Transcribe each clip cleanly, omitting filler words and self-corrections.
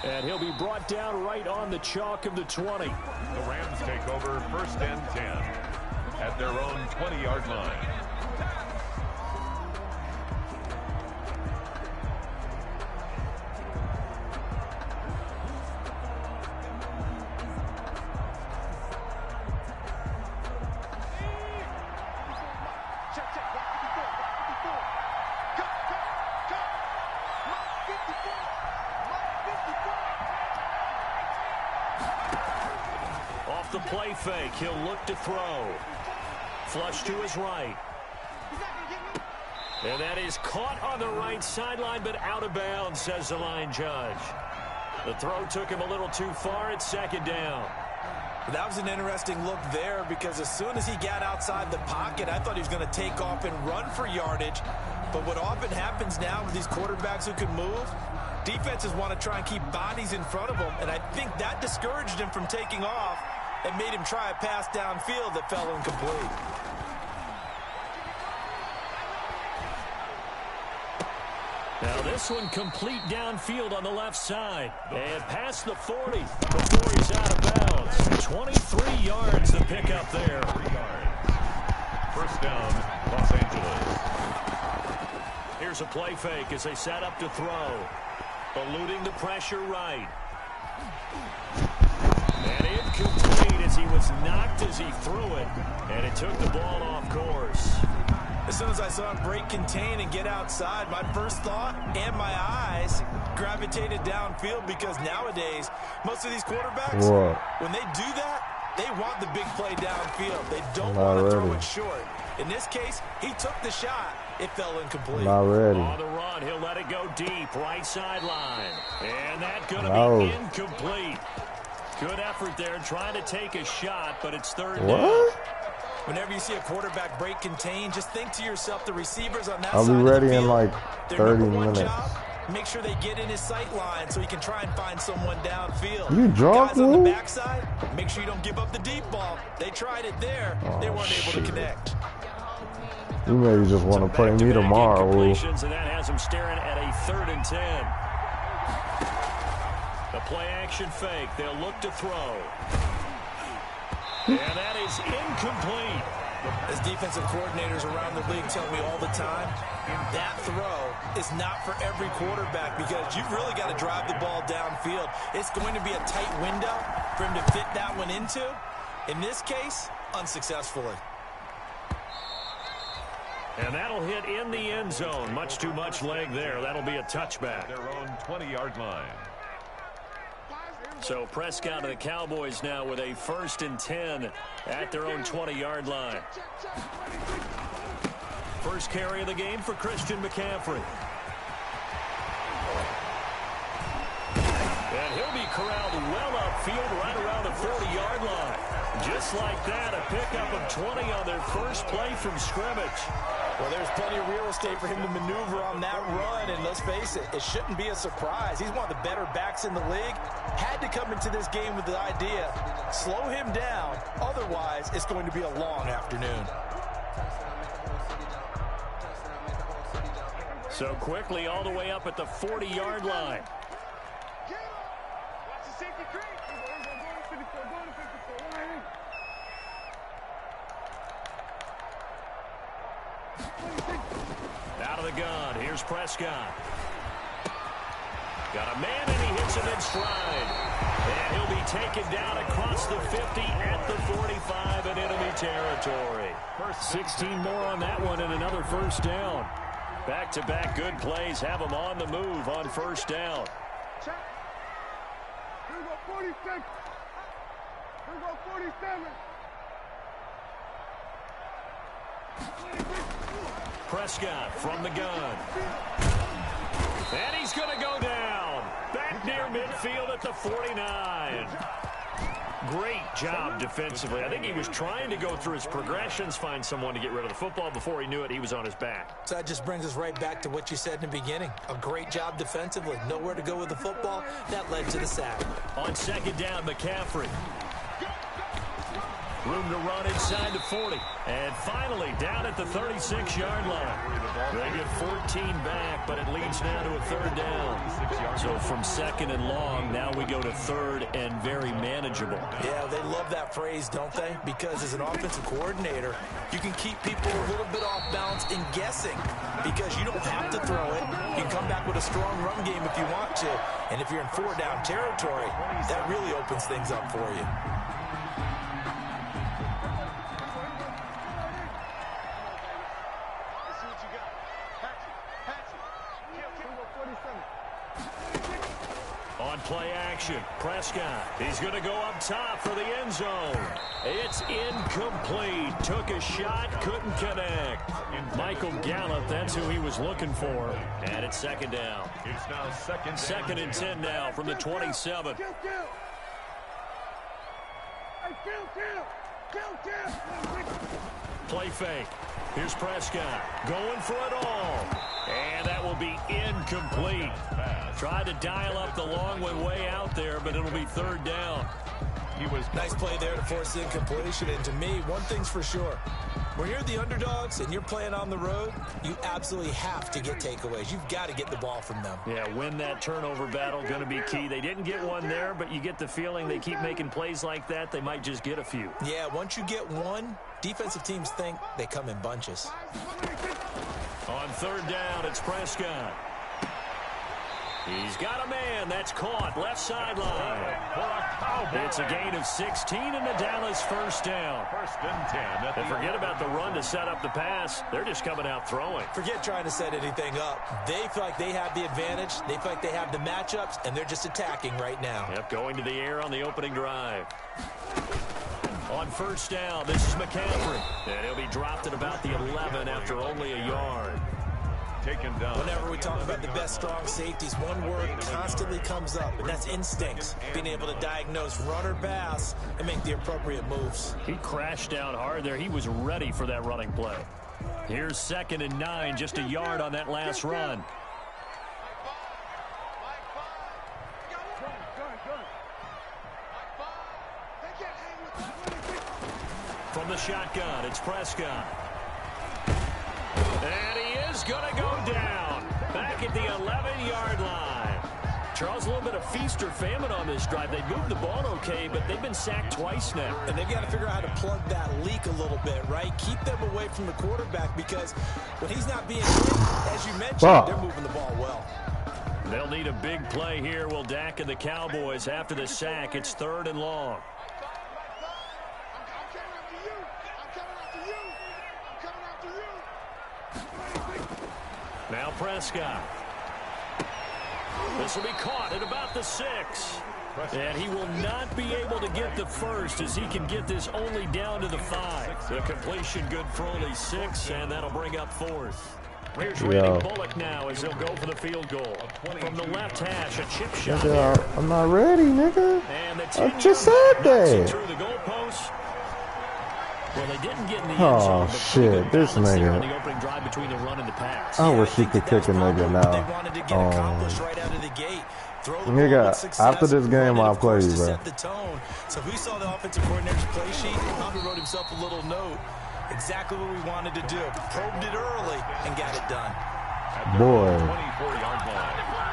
And he'll be brought down right on the chalk of the 20. The Rams take over 1st and 10 at their own 20-yard line. The play fake. He'll look to throw. Flush to his right. And that is caught on the right sideline, but out of bounds, says the line judge. The throw took him a little too far. It's 2nd down. That was an interesting look there because as soon as he got outside the pocket, I thought he was going to take off and run for yardage. But what often happens now with these quarterbacks who can move, defenses want to try and keep bodies in front of them, and I think that discouraged him from taking off and made him try a pass downfield that fell incomplete. Now this one complete downfield on the left side. And past the 40 before he's out of bounds. 23 yards to pick up there. 3 yards. 1st down, Los Angeles. Here's a play fake as they set up to throw. Eluding the pressure right. And incomplete as he was knocked as he threw it. And it took the ball off course. As soon as I saw him break contain and get outside, my first thought and my eyes gravitated downfield because nowadays, most of these quarterbacks, when they do that, they want the big play downfield. They don't want to throw it short. In this case, he took the shot. It fell incomplete. Not ready. On the run, he'll let it go deep, right sideline. And that's going to be incomplete. Good effort there trying to take a shot, but it's 3rd down. Whenever you see a quarterback break contain, just think to yourself, the receivers on that I'll side be ready of the field, in like 30 minutes. Job, make sure they get in his sight line so he can try and find someone downfield. You drunk, guys on the backside, make sure you don't give up the deep ball. They tried it there. They weren't able to connect. You maybe just want to play me tomorrow. And that has him staring at a 3rd and 10. The play action fake. They'll look to throw. And that is incomplete. As defensive coordinators around the league tell me all the time, that throw is not for every quarterback because you've really got to drive the ball downfield. It's going to be a tight window for him to fit that one into. In this case, unsuccessfully. And that'll hit in the end zone. Much too much leg there. That'll be a touchback. Their own 20-yard line. So Prescott and the Cowboys now with a 1st and 10 at their own 20-yard line. First carry of the game for Christian McCaffrey. And he'll be corralled well upfield right around the 40-yard line. Just like that, a pickup of 20 on their first play from scrimmage. Well, there's plenty of real estate for him to maneuver on that run, and let's face it, it shouldn't be a surprise. He's one of the better backs in the league. Had to come into this game with the idea, slow him down, otherwise it's going to be a long afternoon. So quickly all the way up at the 40-yard line. Out of the gun, here's Prescott. Got a man and he hits him in stride. And he'll be taken down across the 50 at the 45 in enemy territory. 16 more on that one and another 1st down. Back-to-back good plays have him on the move on 1st down. Check. Here we go, 46. Here we go, 47. Prescott from the gun. And he's going to go down. Back near midfield at the 49. Great job defensively. I think he was trying to go through his progressions, find someone to get rid of the football. Before he knew it, he was on his back. So that just brings us right back to what you said in the beginning. A great job defensively. Nowhere to go with the football. That led to the sack. On 2nd down, McCaffrey. Room to run inside the 40. And finally, down at the 36-yard line. They get 14 back, but it leads now to a third down. So from second and long, now we go to third and very manageable. Yeah, they love that phrase, don't they? Because as an offensive coordinator, you can keep people a little bit off balance and guessing because you don't have to throw it. You can come back with a strong run game if you want to. And if you're in four-down territory, that really opens things up for you. On play action, Prescott. He's going to go up top for the end zone. It's incomplete. Took a shot, couldn't connect. Michael Gallup, that's who he was looking for. And it's second down. It's now Second and 10 now from the 27. Play fake. Here's Prescott going for it all. And that will be incomplete. Tried to dial up the long way out there, but it'll be third down. Nice play there to force the incompletion. And to me, one thing's for sure. When you're the underdogs and you're playing on the road, you absolutely have to get takeaways. You've got to get the ball from them. Yeah, win that turnover battle, going to be key. They didn't get one there, but you get the feeling they keep making plays like that, they might just get a few. Yeah, once you get one, defensive teams think they come in bunches. On third down, it's Prescott. He's got a man. That's caught. Left sideline. It's a gain of 16 and the Dallas first down. First and 10. And forget about the run to set up the pass. They're just coming out throwing. Forget trying to set anything up. They feel like they have the advantage. They feel like they have the matchups, and they're just attacking right now. Yep, going to the air on the opening drive. On first down, this is McCaffrey. And he'll be dropped at about the 11 after only a yard. Taken down. Whenever we talk about the best strong safeties, one word constantly comes up, and that's instincts. Being able to diagnose run or pass and make the appropriate moves. He crashed down hard there. He was ready for that running play. Here's 2nd and 9, just a yard on that last run. From the shotgun, it's Prescott. And he is going to go down. Back at the 11-yard line. Charles, a little bit of feast or famine on this drive. They moved the ball okay, but they've been sacked twice now. And they've got to figure out how to plug that leak a little bit, right? Keep them away from the quarterback because when he's not being quick, as you mentioned, they're moving the ball well. They'll need a big play here, will Dak and the Cowboys after the sack. It's 3rd and long. Now Prescott. This will be caught at about the 6. And he will not be able to get the first as he can get this only down to the 5. The completion good for only 6, and that'll bring up 4th. Here's Randy Bullock now as he'll go for the field goal. From the left hash, a chip shot there. I'm not ready, nigga. And the I just said that. Through the goalpost. Well, they didn't get in the end Oh, zone, but shit, this nigga. on the opening drive between the run and the pass. I wish he could kick a nigga now. They wanted to get accomplished right out of the gate. Throw the Nigga, ball with success, after this game, run it, I'll of course, play you, to bro. set the tone. So if we saw the offensive coordinator's play sheet, he probably wrote himself a little note. Exactly what we wanted to do. Probed it early and got it done. Boy. 24-yard line.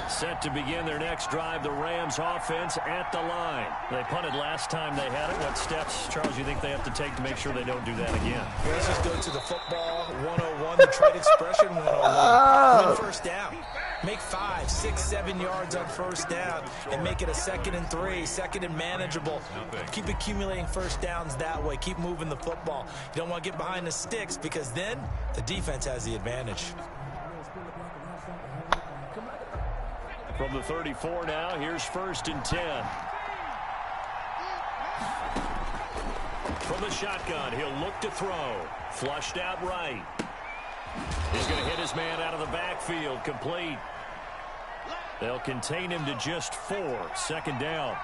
Set to begin their next drive, the Rams offense at the line. They punted last time they had it. What steps, Charles, you think they have to take to make sure they don't do that again? Let's just go to the football 101, the trade expression 101. Win first down. Make 5, 6, 7 yards on first down and make it a 2nd and 3, 2nd and manageable. Keep accumulating first downs that way. Keep moving the football. You don't want to get behind the sticks because then the defense has the advantage. From the 34 now, here's 1st and 10. From the shotgun, he'll look to throw. Flushed out right. He's going to hit his man out of the backfield. Complete. They'll contain him to just 4. 2nd down.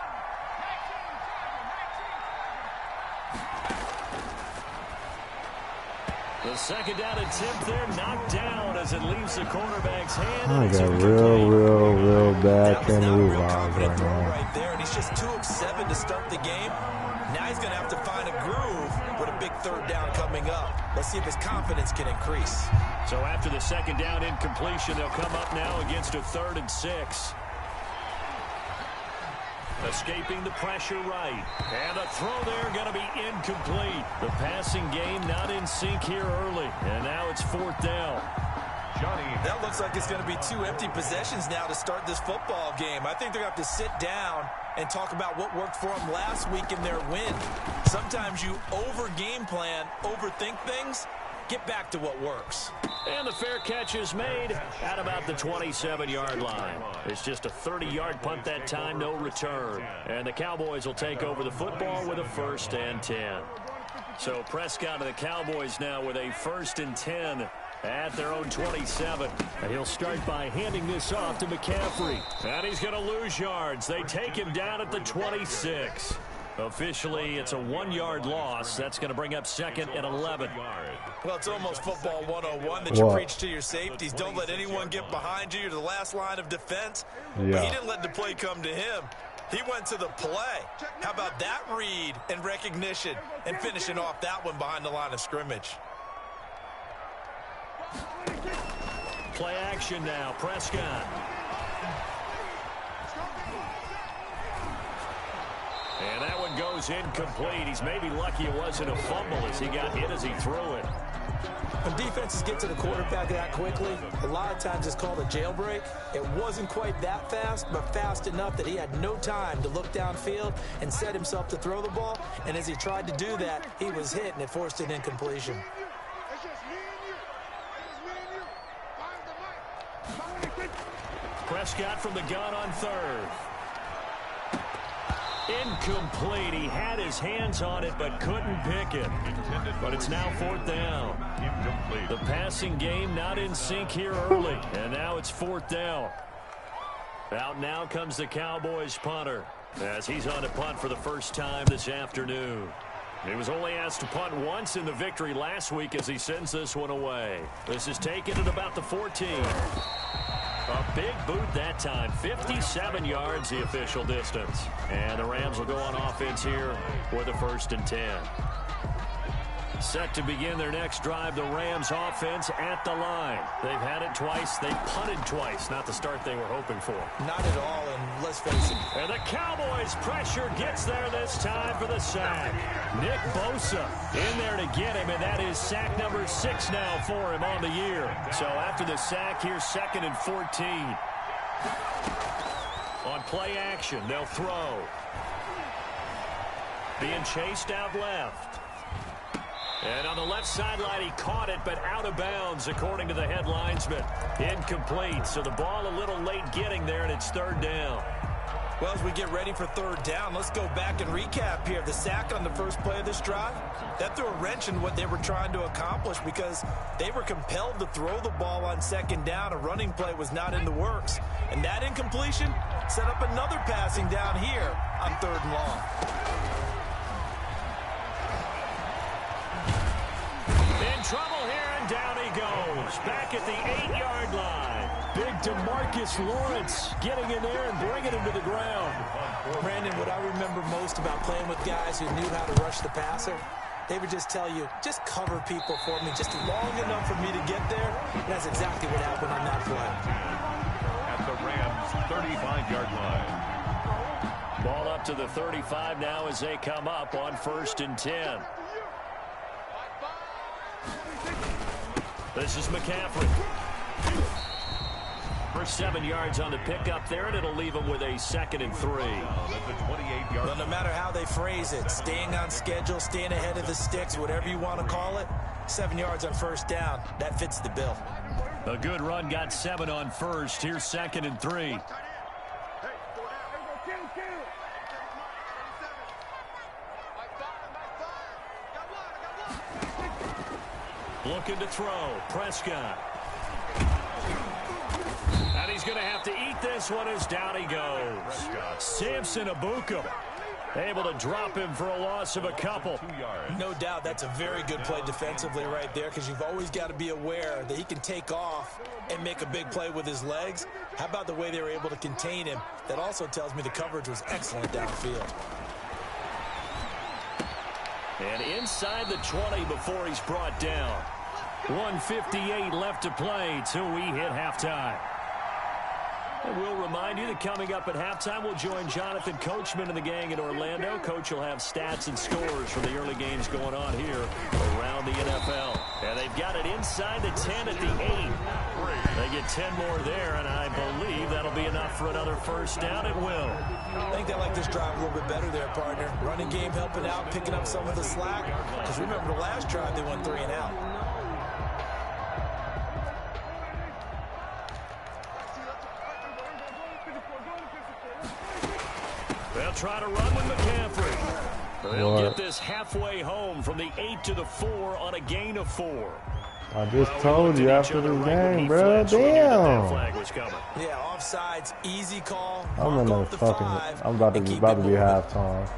The second down attempt there knocked down as it leaves the quarterback's hand. I got real bad kangaroo vibes right now. Right there, and he's just 2 of 7 to start the game. Now he's going to have to find a groove with a big third down coming up. Let's see if his confidence can increase. So after the second down incompletion, they'll come up now against a 3rd and 6. Escaping the pressure right. And a throw there going to be incomplete. The passing game not in sync here early. And now it's 4th down. Johnny. That looks like it's going to be 2 empty possessions now to start this football game. I think they're going to have to sit down and talk about what worked for them last week in their win. Sometimes you over-game plan, overthink things. Get back to what works. And the fair catch is made at about the 27-yard line. It's just a 30-yard punt that time, no return. And the Cowboys will take over the football with a 1st and 10. So Prescott and the Cowboys now with a 1st and 10 at their own 27. And he'll start by handing this off to McCaffrey. And he's going to lose yards. They take him down at the 26. Officially, it's a 1-yard loss. That's going to bring up 2nd and 11. Well, it's almost football 101 that you preach to your safeties. Don't let anyone get behind you. You're the last line of defense. Yeah. But he didn't let the play come to him. He went to the play. How about that read and recognition and finishing off that one behind the line of scrimmage? Play action now. Prescott. And that one goes incomplete. He's maybe lucky it wasn't a fumble as he got hit as he threw it. When defenses get to the quarterback that quickly, a lot of times it's called a jailbreak. It wasn't quite that fast, but fast enough that he had no time to look downfield and set himself to throw the ball. And as he tried to do that, he was hit, and it forced an incompletion. Prescott from the gun on 3rd. Incomplete. He had his hands on it but couldn't pick it. But it's now 4th down. Incomplete. The passing game not in sync here early. And now it's 4th down. Out now comes the Cowboys punter as he's on to punt for the first time this afternoon. He was only asked to punt once in the victory last week as he sends this one away. This is taken at about the 14. A big boot that time. 57 yards the official distance. And the Rams will go on offense here with a 1st and 10. Set to begin their next drive, the Rams offense at the line. They've had it twice. They punted twice. Not the start they were hoping for. Not at all, and let's face it. And the Cowboys pressure gets there this time for the sack. Nick Bosa in there to get him, and that is sack number 6 now for him on the year. So after the sack, here's 2nd and 14. On play action, they'll throw. Being chased out left. And on the left sideline, he caught it, but out of bounds, according to the head linesman. Incomplete, so the ball a little late getting there, and it's 3rd down. Well, as we get ready for 3rd down, let's go back and recap here. The sack on the first play of this drive, that threw a wrench in what they were trying to accomplish because they were compelled to throw the ball on 2nd down. A running play was not in the works. And that incompletion set up another passing down here on 3rd and long. In trouble here, and down he goes. Back at the 8-yard line. Big DeMarcus Lawrence getting in there and bringing him to the ground. Brandon, what I remember most about playing with guys who knew how to rush the passer, they would just tell you, just cover people for me just long enough for me to get there. And that's exactly what happened on that play. At the Rams' 35-yard line. Ball up to the 35 now as they come up on 1st and 10. This is McCaffrey. For 7 yards on the pickup there, and it'll leave him with a 2nd and 3. That's a 28-yard. Well, no matter how they phrase it, staying on schedule, staying ahead of the sticks, whatever you want to call it, 7 yards on 1st down, that fits the bill. A good run, got 7 on 1st. Here's 2nd and 3. Looking to throw. Prescott. And he's going to have to eat this one as down he goes. Samson Ebukam. Able to drop him for a loss of a couple. 2 yards. No doubt that's a very good play defensively right there, because you've always got to be aware that he can take off and make a big play with his legs. How about the way they were able to contain him? That also tells me the coverage was excellent downfield. And inside the 20 before he's brought down. 1:58 left to play till we hit halftime. And we'll remind you that coming up at halftime, we'll join Jonathan Coachman and the gang in Orlando. Coach will have stats and scores from the early games going on here around the NFL. And they've got it inside the 10 at the 8. They get 10 more there, and I believe that'll be enough for another first down. It will. I think they like this drive a little bit better there, partner. Running game helping out, picking up some of the slack. Because remember, the last drive they went 3 and out. They'll try to run with McCaffrey. They'll get this halfway home from the 8 to the 4 on a gain of 4. I just told you after this game, bro. Damn. Yeah, offsides, easy call. I'm in the fucking. I'm about to be halftime.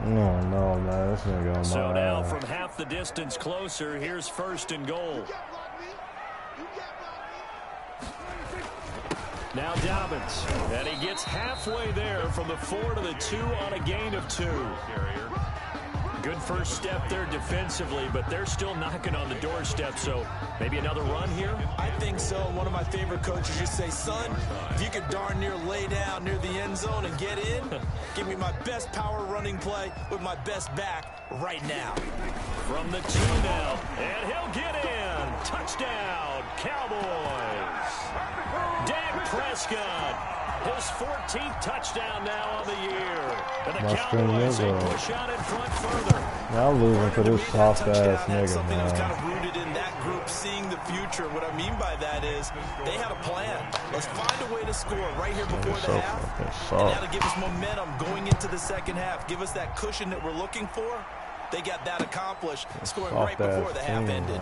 No, man, this nigga on my So now ass. from half the distance closer, here's first and goal. Now Dobbins, and he gets halfway there from the 4 to the 2 on a gain of 2. Good first step there defensively, but they're still knocking on the doorstep, so maybe another run here? I think so. One of my favorite coaches used to say, son, if you could darn near lay down near the end zone and get in, give me my best power running play with my best back right now. From the 2 now, and he'll get in. Touchdown, Cowboys. Dak Prescott. His 14th touchdown now on the year. And the Cowboys they push out in front further. Now I'm losing to this soft ass nigga, something that was kind man. of rooted in that group seeing the future. What I mean by that is they had a plan. Let's find a way to score right here before the half. And that'll give us momentum going into the second half. Give us that cushion that we're looking for. They got that accomplished, scoring right before the half ended.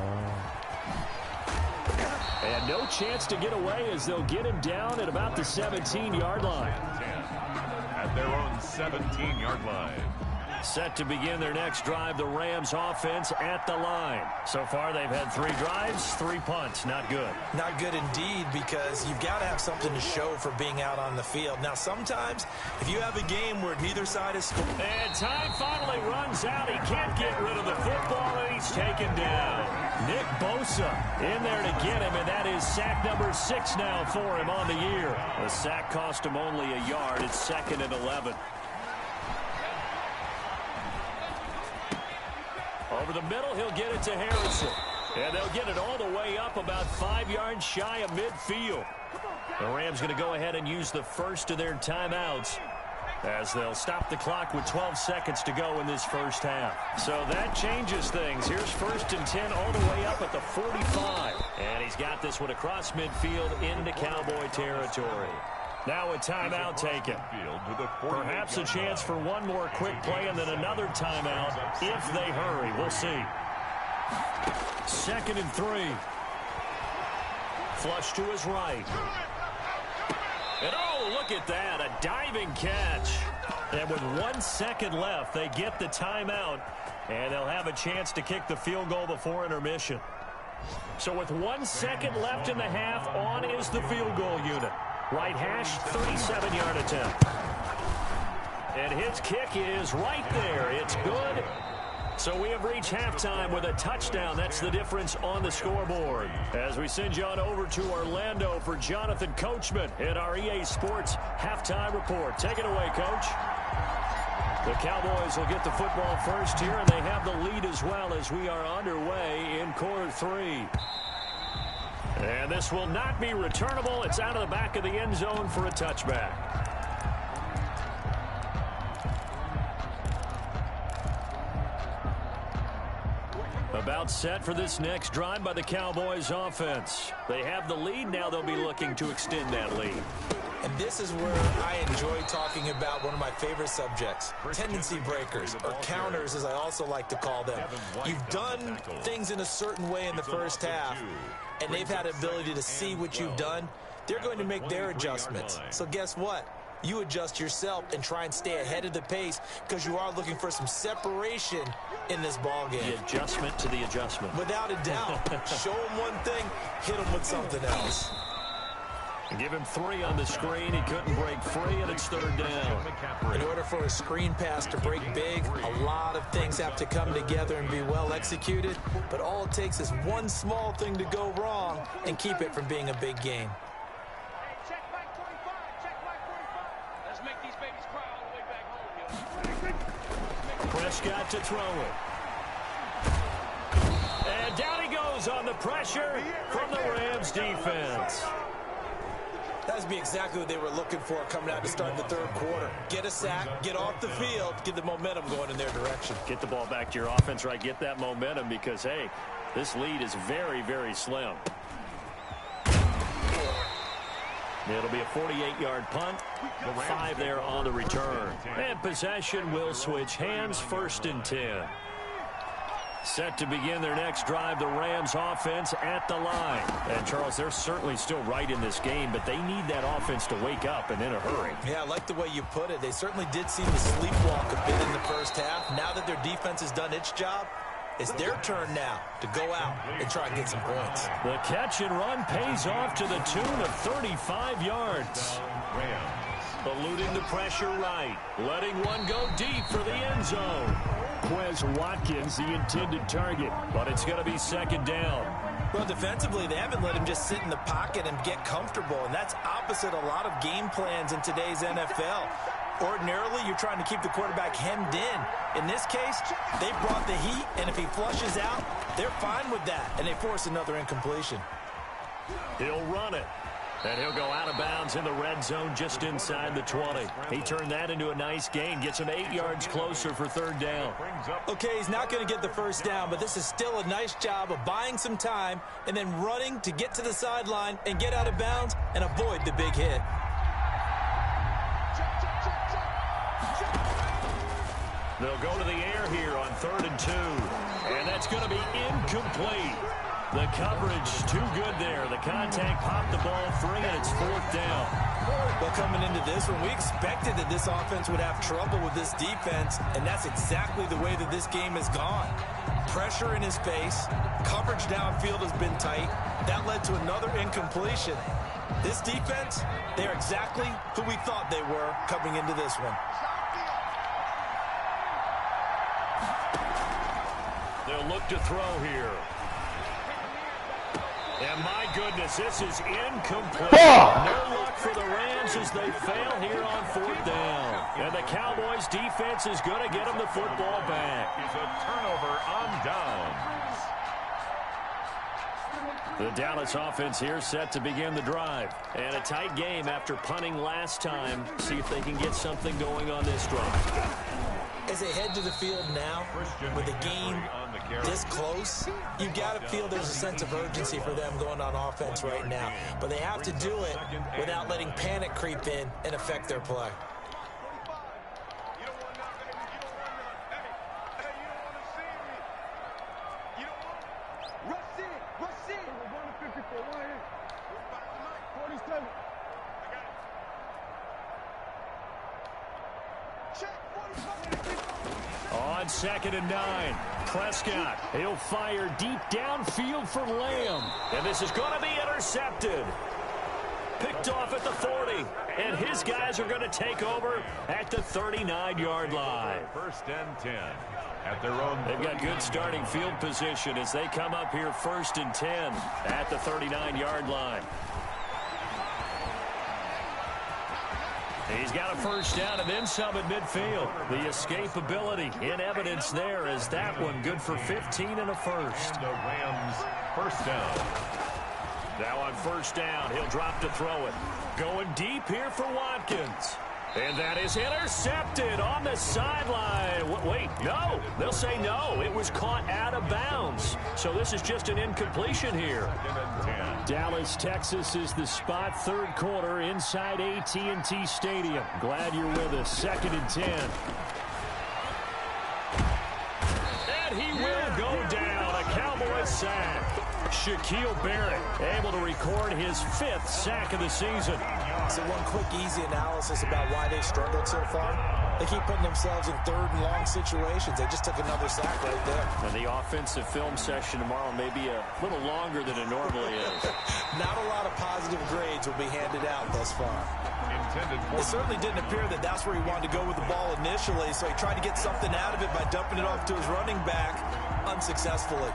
And no chance to get away as they'll get him down at about the 17-yard line. At their own 17-yard line. Set to begin their next drive, the Rams offense at the line. So far, they've had 3 drives, 3 punts. Not good. Not good indeed, because you've got to have something to show for being out on the field. Now, sometimes, if you have a game where neither side is scoring. And time finally runs out. He can't get rid of the football, and he's taken down. Nick Bosa in there to get him, and that is sack number 6 now for him on the year. The sack cost him only a yard. It's 2nd and 11. Over the middle, he'll get it to Harrison. And they'll get it all the way up about 5 yards shy of midfield. The Rams going to go ahead and use the first of their timeouts as they'll stop the clock with 12 seconds to go in this first half. So that changes things. Here's 1st and 10 all the way up at the 45. And he's got this one across midfield into Cowboy territory. Now a timeout taken. Perhaps a chance for one more quick play and then another timeout if they hurry. We'll see. 2nd and 3. Flush to his right. And oh, look at that. A diving catch. And with 1 second left, they get the timeout. And they'll have a chance to kick the field goal before intermission. So with 1 second left in the half, on is the field goal unit. Right hash, 37-yard attempt. And his kick is right there. It's good. So we have reached halftime with a touchdown. That's the difference on the scoreboard. As we send you on over to Orlando for Jonathan Coachman in our EA Sports Halftime Report. Take it away, Coach. The Cowboys will get the football first here, and they have the lead as well as we are underway in quarter 3. And this will not be returnable. It's out of the back of the end zone for a touchback. About set for this next drive by the Cowboys offense. They have the lead. Now they'll be looking to extend that lead. And this is where I enjoy talking about one of my favorite subjects, tendency breakers, or counters as I also like to call them. You've done things in a certain way in the first half, and they've had the ability to see what you've done they're going to make their adjustments. So guess what? You adjust yourself and try and stay ahead of the pace because you are looking for some separation in this ball game. The adjustment to the adjustment. Without a doubt. Show them one thing, hit them with something else. Give him 3 on the screen. He couldn't break free, and it's 3rd down. In order for a screen pass to break big, a lot of things have to come together and be well executed. But all it takes is one small thing to go wrong and keep it from being a big game. Prescott to throw it. And down he goes on the pressure from the Rams defense. That would be exactly what they were looking for coming out to start the 3rd quarter. Get a sack, get off the field, get the momentum going in their direction. Get the ball back to your offense, right? Get that momentum because, hey, this lead is very, very slim. It'll be a 48-yard punt. 5 there on the return. And possession will switch hands, 1st and 10. Set to begin their next drive, the Rams offense at the line. And, Charles, they're certainly still right in this game, but they need that offense to wake up and in a hurry. Yeah, I like the way you put it. They certainly did seem to sleepwalk a bit in the first half. Now that their defense has done its job, it's their turn now to go out and try and get some points. The catch and run pays off to the tune of 35 yards. Eluding the pressure right. Letting one go deep for the end zone. Quez Watkins, the intended target, but it's going to be 2nd down. Well, defensively, they haven't let him just sit in the pocket and get comfortable, and that's opposite a lot of game plans in today's NFL. Ordinarily, you're trying to keep the quarterback hemmed in. In this case, they brought the heat, and if he flushes out, they're fine with that, and they force another incompletion. He'll run it. And he'll go out of bounds in the red zone just inside the 20. He turned that into a nice gain. Gets him 8 yards closer for 3rd down. Okay, he's not going to get the 1st down, but this is still a nice job of buying some time and then running to get to the sideline and get out of bounds and avoid the big hit. They'll go to the air here on 3rd and 2. And that's going to be incomplete. The coverage too good there. The contact popped the ball free, and it's 4th down. Well, coming into this one, we expected that this offense would have trouble with this defense, and that's exactly the way that this game has gone. Pressure in his face. Coverage downfield has been tight. That led to another incompletion. This defense, they're exactly who we thought they were coming into this one. They'll look to throw here. And my goodness, this is incomplete. No luck for the Rams as they fail here on 4th down. And the Cowboys defense is going to get them the football back. It's a turnover on downs. The Dallas offense here set to begin the drive. And a tight game after punting last time. See if they can get something going on this drive. As they head to the field now, with the game this close, you've got to feel there's a sense of urgency for them going on offense right now. But they have to do it without letting panic creep in and affect their play. On 2nd and 9, Prescott, he'll fire deep downfield for Lamb. And this is going to be intercepted. Picked off at the 40, and his guys are going to take over at the 39-yard line. 1st and 10 at their own. They've got good starting field position as they come up here 1st and 10 at the 39-yard line. He's got a 1st down and then some at midfield. The escapability in evidence there as that one good for 15 and a 1st. And the Rams 1st down. Now on 1st down, he'll drop to throw it. Going deep here for Watkins. And that is intercepted on the sideline. Wait, no. They'll say no. It was caught out of bounds. So this is just an incompletion here. Dallas, Texas is the spot. 3rd quarter inside AT&T Stadium. Glad you're with us. 2nd and 10. And he will go down. A Cowboy Cowboys sack. Shaquille Barrett able to record his 5th sack of the season. So one quick, easy analysis about why they've struggled so far. They keep putting themselves in 3rd and long situations. They just took another sack right there. And the offensive film session tomorrow may be a little longer than it normally is. Not a lot of positive grades will be handed out thus far. It certainly didn't appear that that's where he wanted to go with the ball initially, so he tried to get something out of it by dumping it off to his running back unsuccessfully.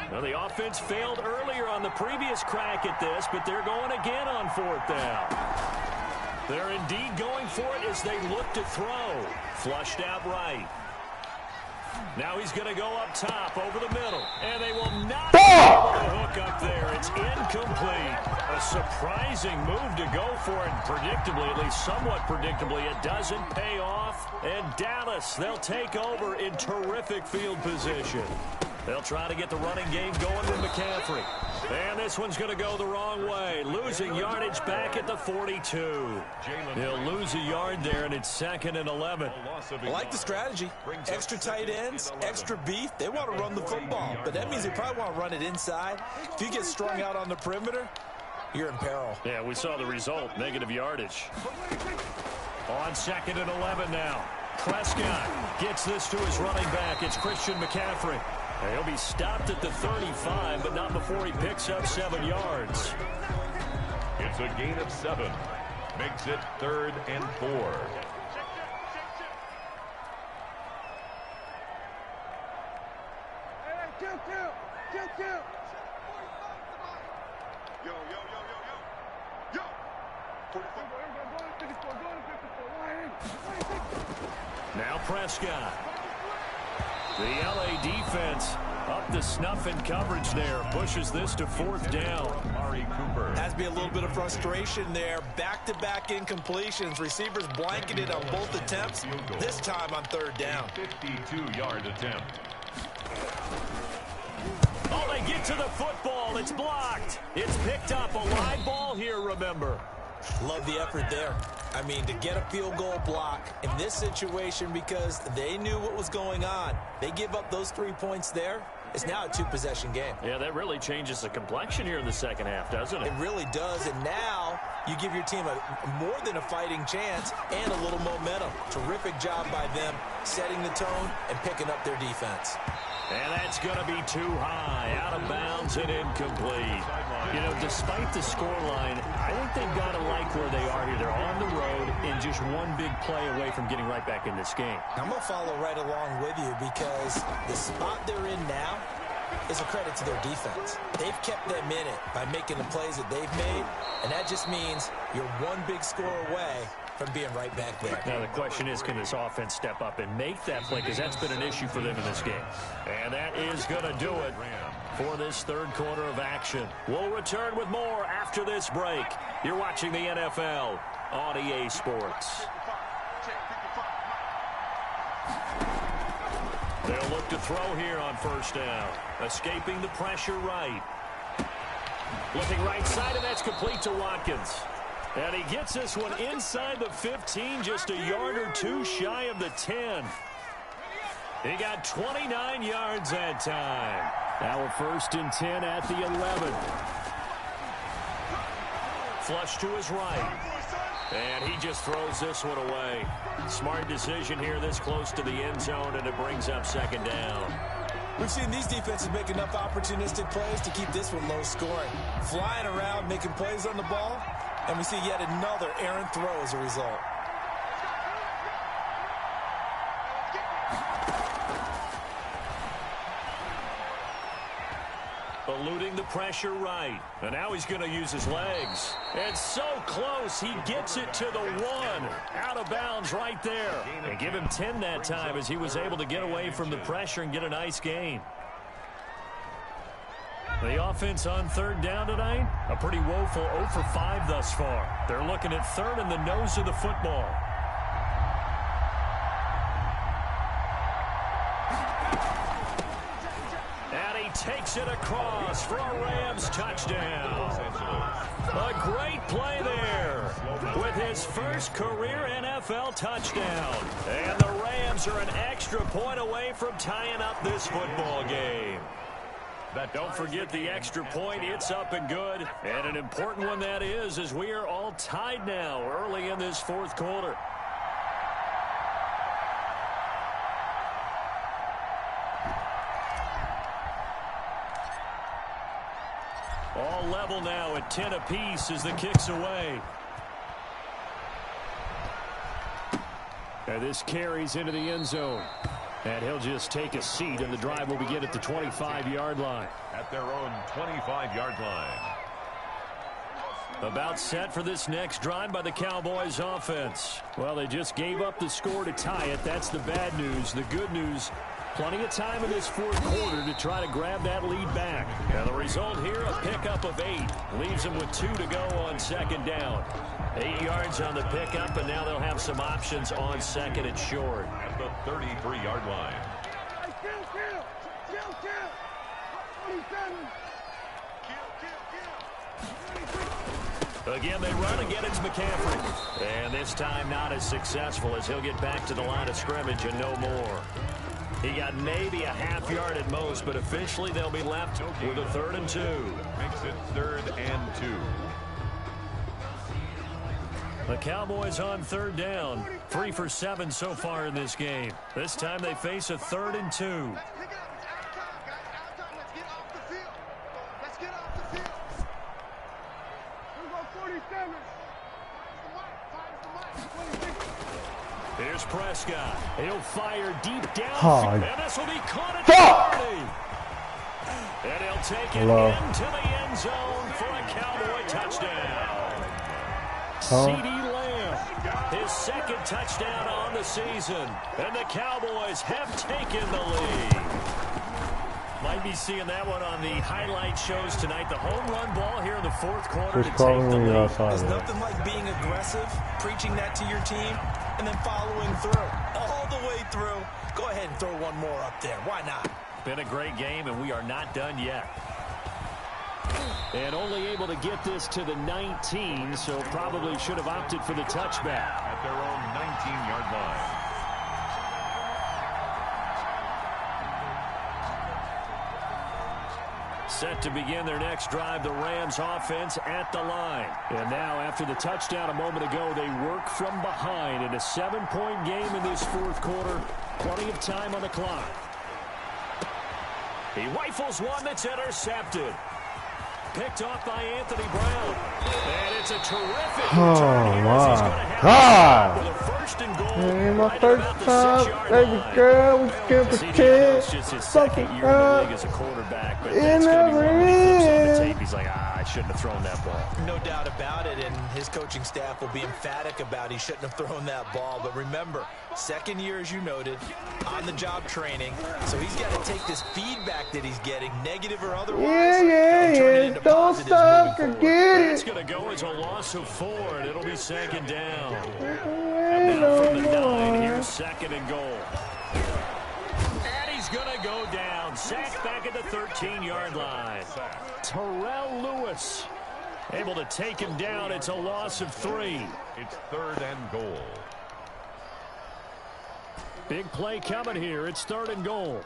Well, the offense failed earlier on the previous crack at this, but they're going again on 4th down. They're indeed going for it as they look to throw. Flushed out right. Now he's going to go up top over the middle, and they will not be able to hook up there. It's incomplete. A surprising move to go for it, and predictably, at least somewhat predictably, it doesn't pay off. And Dallas, they'll take over in terrific field position. They'll try to get the running game going with McCaffrey. And this one's going to go the wrong way. Losing yardage back at the 42. They'll lose a yard there, and it's 2nd and 11. I like the strategy. Extra tight ends, extra beef. They want to run the football, but that means they probably want to run it inside. If you get strung out on the perimeter, you're in peril. Yeah, we saw the result, negative yardage. On 2nd and 11 now. Prescott gets this to his running back. It's Christian McCaffrey. And he'll be stopped at the 35, but not before he picks up 7 yards. It's a gain of 7. Makes it 3rd and 4. Hey, kill. Yo. 44. Now Prescott. The LA defense up to snuff in coverage there. Pushes this to 4th down. Amari Cooper. Has to be a little bit of frustration there. Back-to-back incompletions. Receivers blanketed on both attempts. This time on 3rd down. 52-yard attempt. Oh, they get to the football. It's blocked. It's picked up. A live ball here, remember. Love the effort there. I mean, to get a field goal block in this situation because they knew what was going on. They give up those 3 points there. It's now a 2-possession game. Yeah, that really changes the complexion here in the second half, doesn't it? It really does, and now you give your team more than a fighting chance and a little momentum. Terrific job by them setting the tone and picking up their defense. And that's going to be too high, out of bounds and incomplete. You know, despite the scoreline, I think they've got to like where they are here. They're on the road and just one big play away from getting right back in this game. I'm going to follow right along with you because the spot they're in now is a credit to their defense. They've kept them in it by making the plays that they've made, and that just means you're one big score away from being right back there. Now the question is, can this offense step up and make that play, because that's been an issue for them in this game. And that is going to do it for this 3rd quarter of action. We'll return with more after this break. You're watching the NFL on EA Sports. They'll look to throw here on 1st down. Escaping the pressure right. Looking right side, and that's complete to Watkins. And he gets this one inside the 15, just a yard or 2 shy of the 10. He got 29 yards that time. Now a 1st and 10 at the 11. Flush to his right. And he just throws this one away. Smart decision here this close to the end zone, and it brings up 2nd down. We've seen these defenses make enough opportunistic plays to keep this one low scoring. Flying around, making plays on the ball, and we see yet another errant throw as a result. Eluding the pressure right. And now he's going to use his legs. And so close, he gets it to the 1. Out of bounds right there. And give him 10 that time as he was able to get away from the pressure and get a nice gain. The offense on 3rd down tonight, a pretty woeful 0 for 5 thus far. They're looking at 3rd and the nose of the football. Takes it across for a Rams touchdown. A great play there with his first career NFL touchdown. And the Rams are an extra point away from tying up this football game. Don't forget the extra point. It's up and good. And an important one that is, as we are all tied now early in this fourth quarter. All level now at 10 apiece as the kick's away. And this carries into the end zone. And he'll just take a seat, and the drive will begin at the 25-yard line. At their own 25-yard line. About set for this next drive by the Cowboys offense. Well, they just gave up the score to tie it. That's the bad news. The good news, plenty of time in this fourth quarter to try to grab that lead back. And the result here, a pickup of 8. Leaves them with 2 to go on second down. 8 yards on the pickup, and now they'll have some options on second and short. At the 33-yard line. Again, they run. Again, it's McCaffrey. And this time not as successful as he'll get back to the line of scrimmage and no more. He got maybe a half yard at most, but officially they'll be left with a 3rd and 2. Makes it 3rd and 2. The Cowboys on 3rd down. 3 for 7 so far in this game. This time they face a 3rd and 2. Here's Prescott. He'll fire deep down. And this will be caught at the 30. And he'll take it into the end zone for a Cowboy touchdown. CeeDee Lamb, his 2nd touchdown on the season. And the Cowboys have taken the lead. Might be seeing that one on the highlight shows tonight. The home run ball here in the fourth quarter to take the lead. There's nothing like being aggressive, preaching that to your team, and then following through. All the way through. Go ahead and throw one more up there. Why not? Been a great game, and we are not done yet. And only able to get this to the 19, so probably should have opted for the touchback. At their own 19-yard line. Set to begin their next drive, the Rams offense at the line. And now, after the touchdown a moment ago, they work from behind in a 7-point game in this fourth quarter. Plenty of time on the clock. He rifles one that's intercepted. Picked off by Anthony Brown. And it's a terrific return here as he's going to have with a 1st and goal. My first time, baby girl, we skip a kid. It's just his 2nd year in the league as a quarterback, but that's going to be one when he flips on the tape. He's like, I shouldn't have thrown that ball. No doubt about it, and his coaching staff will be emphatic about he shouldn't have thrown that ball. But remember, 2nd year, as you noted, on-the-job training. So he's got to take this feedback that he's getting, negative or otherwise. Yeah. Don't stop or get it. It's going to go as a loss of 4, and it'll be 2nd down. And now from the 9, here's 2nd and goal. And he's going to go down. Sacked back at the 13-yard line. Terrell Lewis able to take him down. It's a loss of 3. It's 3rd and goal. Big play coming here. It's 3rd and goal.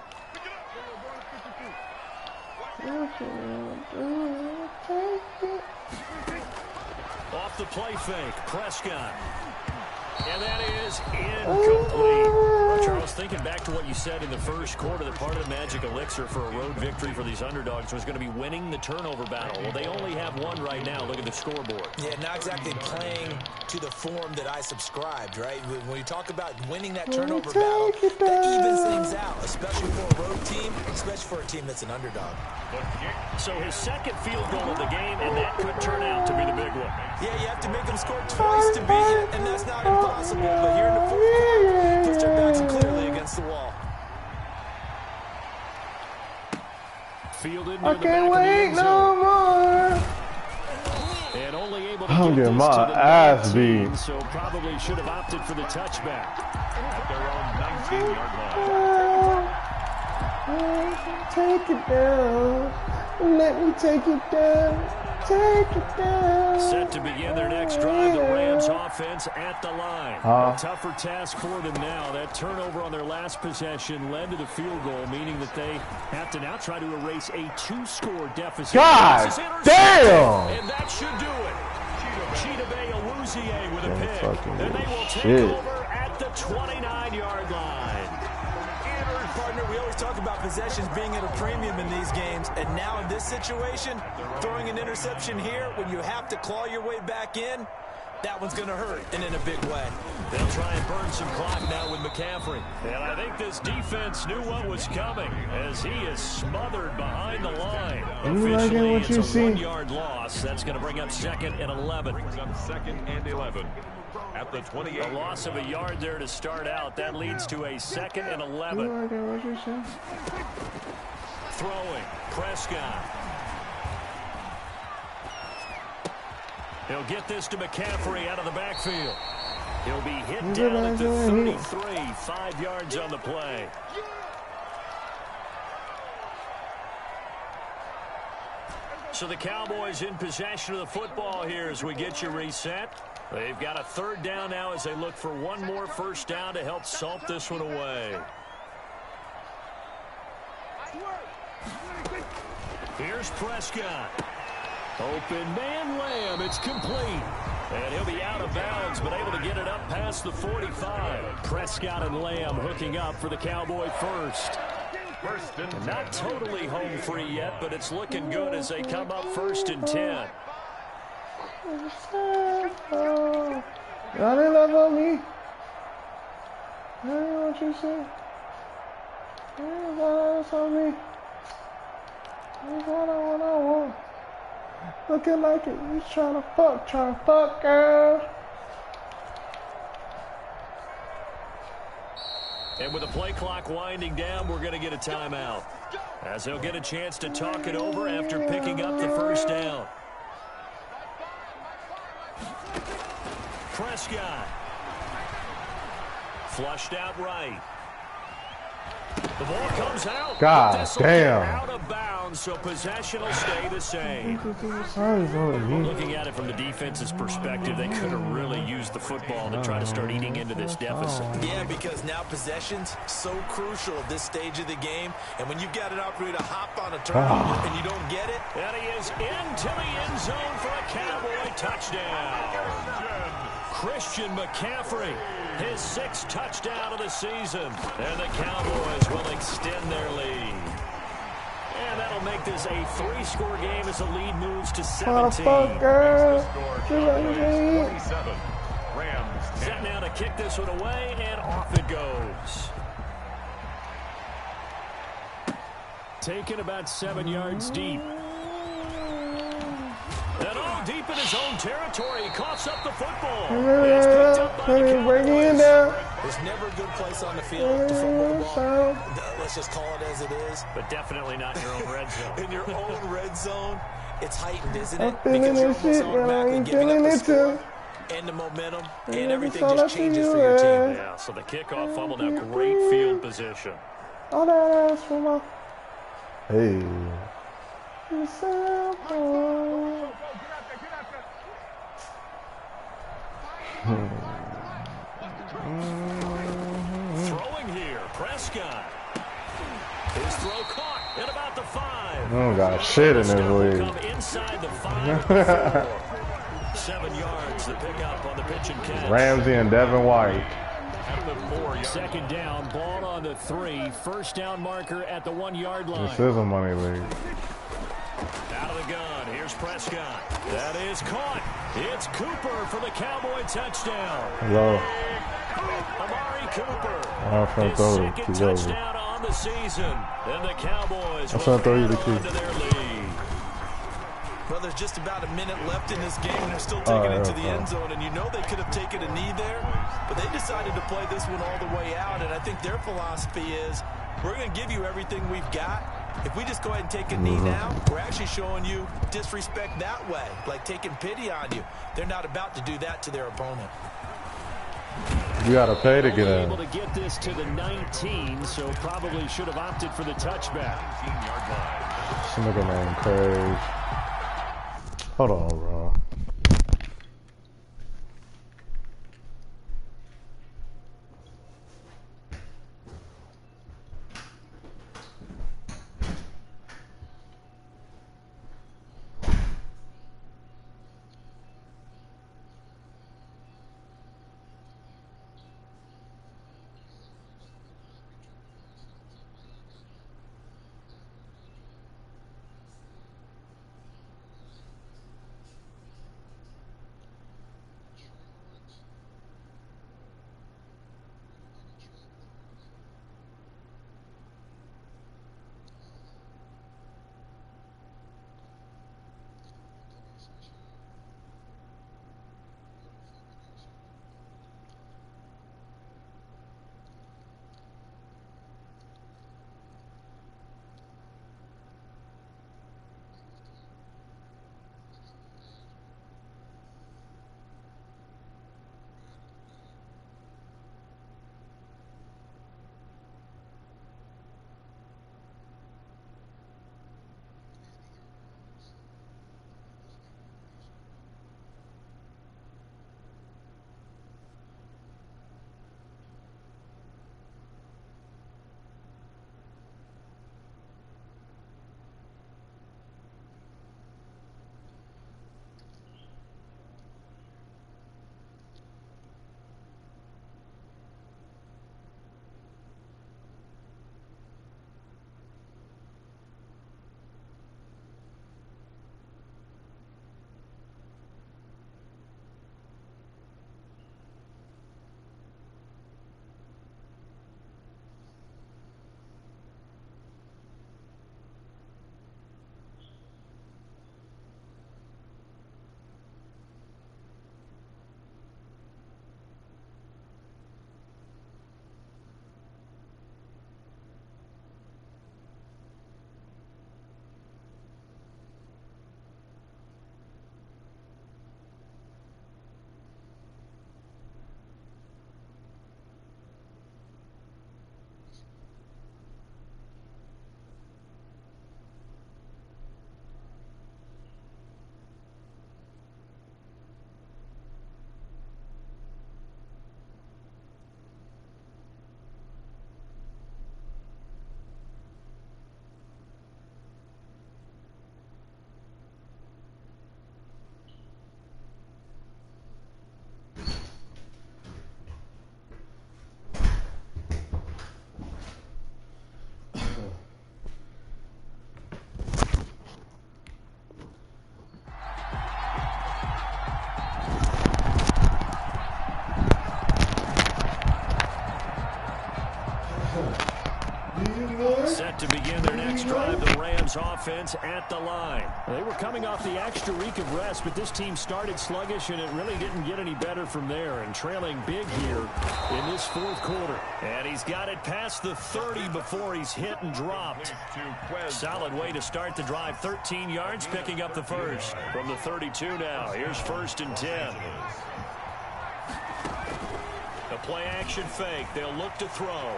Off the play fake, Prescott. And that is incomplete. Well, Charles, thinking back to what you said in the first quarter, that part of the magic elixir for a road victory for these underdogs was going to be winning the turnover battle. Well, they only have one right now. Look at the scoreboard. Yeah, not exactly playing to the form that I subscribed, right? When you talk about winning that turnover battle, that evens things out, especially for a road team, especially for a team that's an underdog. So his 2nd field goal of the game, and that could turn out to be the big one. Yeah, you have to make them score twice to beat you, and that's not impossible. But here in the fourth quarter, puts their backs clearly against the wall. Fielded I can't wait no more. And only able to I'm get getting this my to the ass 19, beat. so probably should have opted for the touchback. At their own 19-yard line. Take it down. Let me take it down. Take it down. Set to begin their next drive, the Rams offense at the line. A tougher task for them now. That turnover on their last possession led to the field goal, meaning that they have to now try to erase a 2-score deficit. God damn! And that should do it. Chidobe Awuzie with a pick. And they will take shit. over at the 29-yard line. Partner, we always talk about possessions being at a premium in these games, and now in this situation, throwing an interception here when you have to claw your way back in, that one's going to hurt, and in a big way. They'll try and burn some clock now with McCaffrey. And I think this defense knew what was coming as he is smothered behind the line. Officially, it's a 1-yard loss. That's going to bring up 2nd and 11. Brings up 2nd and 11 at the 28. A loss of a yard there to start out. That leads to a 2nd and 11. Throwing. Prescott. He'll get this to McCaffrey out of the backfield. He'll be hit down at the 33. 5 yards on the play. So the Cowboys in possession of the football here as we get you reset. They've got a 3rd down now as they look for one more 1st down to help salt this one away. Here's Prescott. Open man Lamb. It's complete. And he'll be out of bounds, but able to get it up past the 45. Prescott and Lamb hooking up for the Cowboy 1st. And Not totally home free yet, but it's looking good as they come up 1st and 10. Y'all didn't love on me. I didn't know what you said. That's on me. That's what I want. Looking like it. You trying to fuck, girl. And with the play clock winding down, we're going to get a timeout, as they'll get a chance to talk it over after picking up the 1st down. Prescott. Flushed out right. The ball comes out. God damn. Out of bounds, so possession will stay the same. Looking at it from the defense's perspective, they could have really used the football to try to start eating into this deficit. Yeah, because now possession's so crucial at this stage of the game, and when you've got an opportunity to hop on a turnover and you don't get it. And he is into the end zone for a Cowboy touchdown. Christian McCaffrey, his 6th touchdown of the season. And the Cowboys will extend their lead. And that'll make this a 3-score game as the lead moves to 17. Rams 10. Set now to kick this one away, and off it goes. Taken about 7 yards deep. And all deep in his own territory. He coughs up the football. It's picked up by the Cowboys. There's never a good place on the field to fumble the ball. Let's just call it as it is. But definitely not in your own red zone. In your own red zone, it's heightened, isn't it? I'm feeling Because this you're almost shit, man. automatically I'm giving feeling up the it too. score and the momentum, and Yeah, everything that's all just I changes see for your you, team. Yeah, so the kickoff fumble now. Great field position. All that ass for my. Hey. Throwing here, Prescott. His throw caught at about the 5. I don't got shit in this league. Come inside the 5. 7 yards, the pickup on the pitch and catch. Ramsey and Devin White. 2nd down, ball on the 3. 1st down marker at the 1-yard line. This is a money league. Out of the gun, here's Prescott. That is caught. It's Cooper for the Cowboy touchdown. Hello. Amari Cooper. I'm trying to throw His the 2nd key over. touchdown on the season. And the Cowboys I'm will trying to throw you the add key. on to their lead. Well, there's just about a minute left in this game, and they're still taking it to the end zone. And you know they could have taken a knee there, but they decided to play this one all the way out. And I think their philosophy is, we're going to give you everything we've got. If we just go ahead and take a knee now, we're actually showing you disrespect that way, like taking pity on you. They're not about to do that to their opponent. You gotta pay to get Only in. able to get this to the 19, so probably should have opted for the touchback. 19-yard line. This nigga named Craig. Hold on, bro. Set to begin their next drive, the Rams offense at the line. They were coming off the extra week of rest, but this team started sluggish, and it really didn't get any better from there, and trailing big here in this fourth quarter. And he's got it past the 30 before he's hit and dropped. Solid way to start the drive. 13 yards, picking up the first. From the 32 now, here's 1st and 10. A play-action fake. They'll look to throw.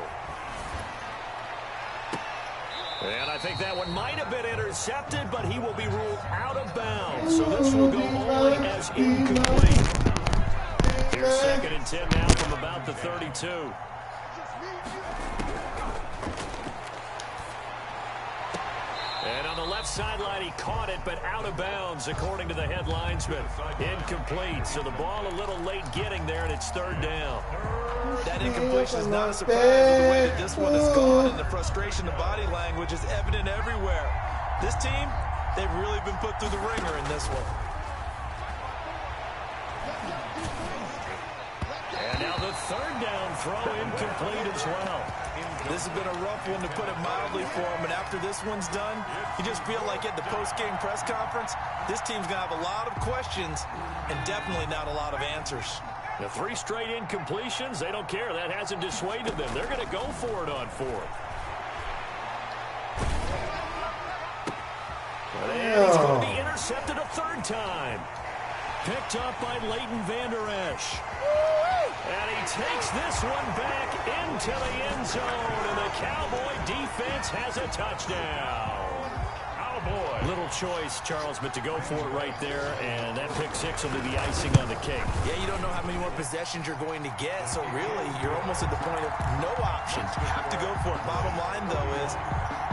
And I think that one might have been intercepted, but he will be ruled out of bounds. So this will go only as incomplete. Here's 2nd and 10 now from about the 32. And on the left sideline, he caught it, but out of bounds, according to the head linesman. Incomplete, so the ball a little late getting there, and it's 3rd down. That incompletion is not a surprise with the way that this one is gone, and the frustration, the body language is evident everywhere. This team, they've really been put through the ringer in this one. And now the 3rd down throw incomplete as well. This has been a rough one, to put it mildly, for him. And after this one's done, you just feel like at the post-game press conference, this team's going to have a lot of questions and definitely not a lot of answers. The 3 straight incompletions, they don't care. That hasn't dissuaded them. They're going to go for it on 4th. And he's going to be intercepted a 3rd time. Picked up by Leighton Vander Esch. And he takes this one back into the end zone, and the Cowboy defense has a touchdown. Cowboy. Little choice, Charles, but to go for it right there, and that pick six will be the icing on the cake. Yeah, you don't know how many more possessions you're going to get, so really you're almost at the point of no options. You have to go for it. Bottom line, though, is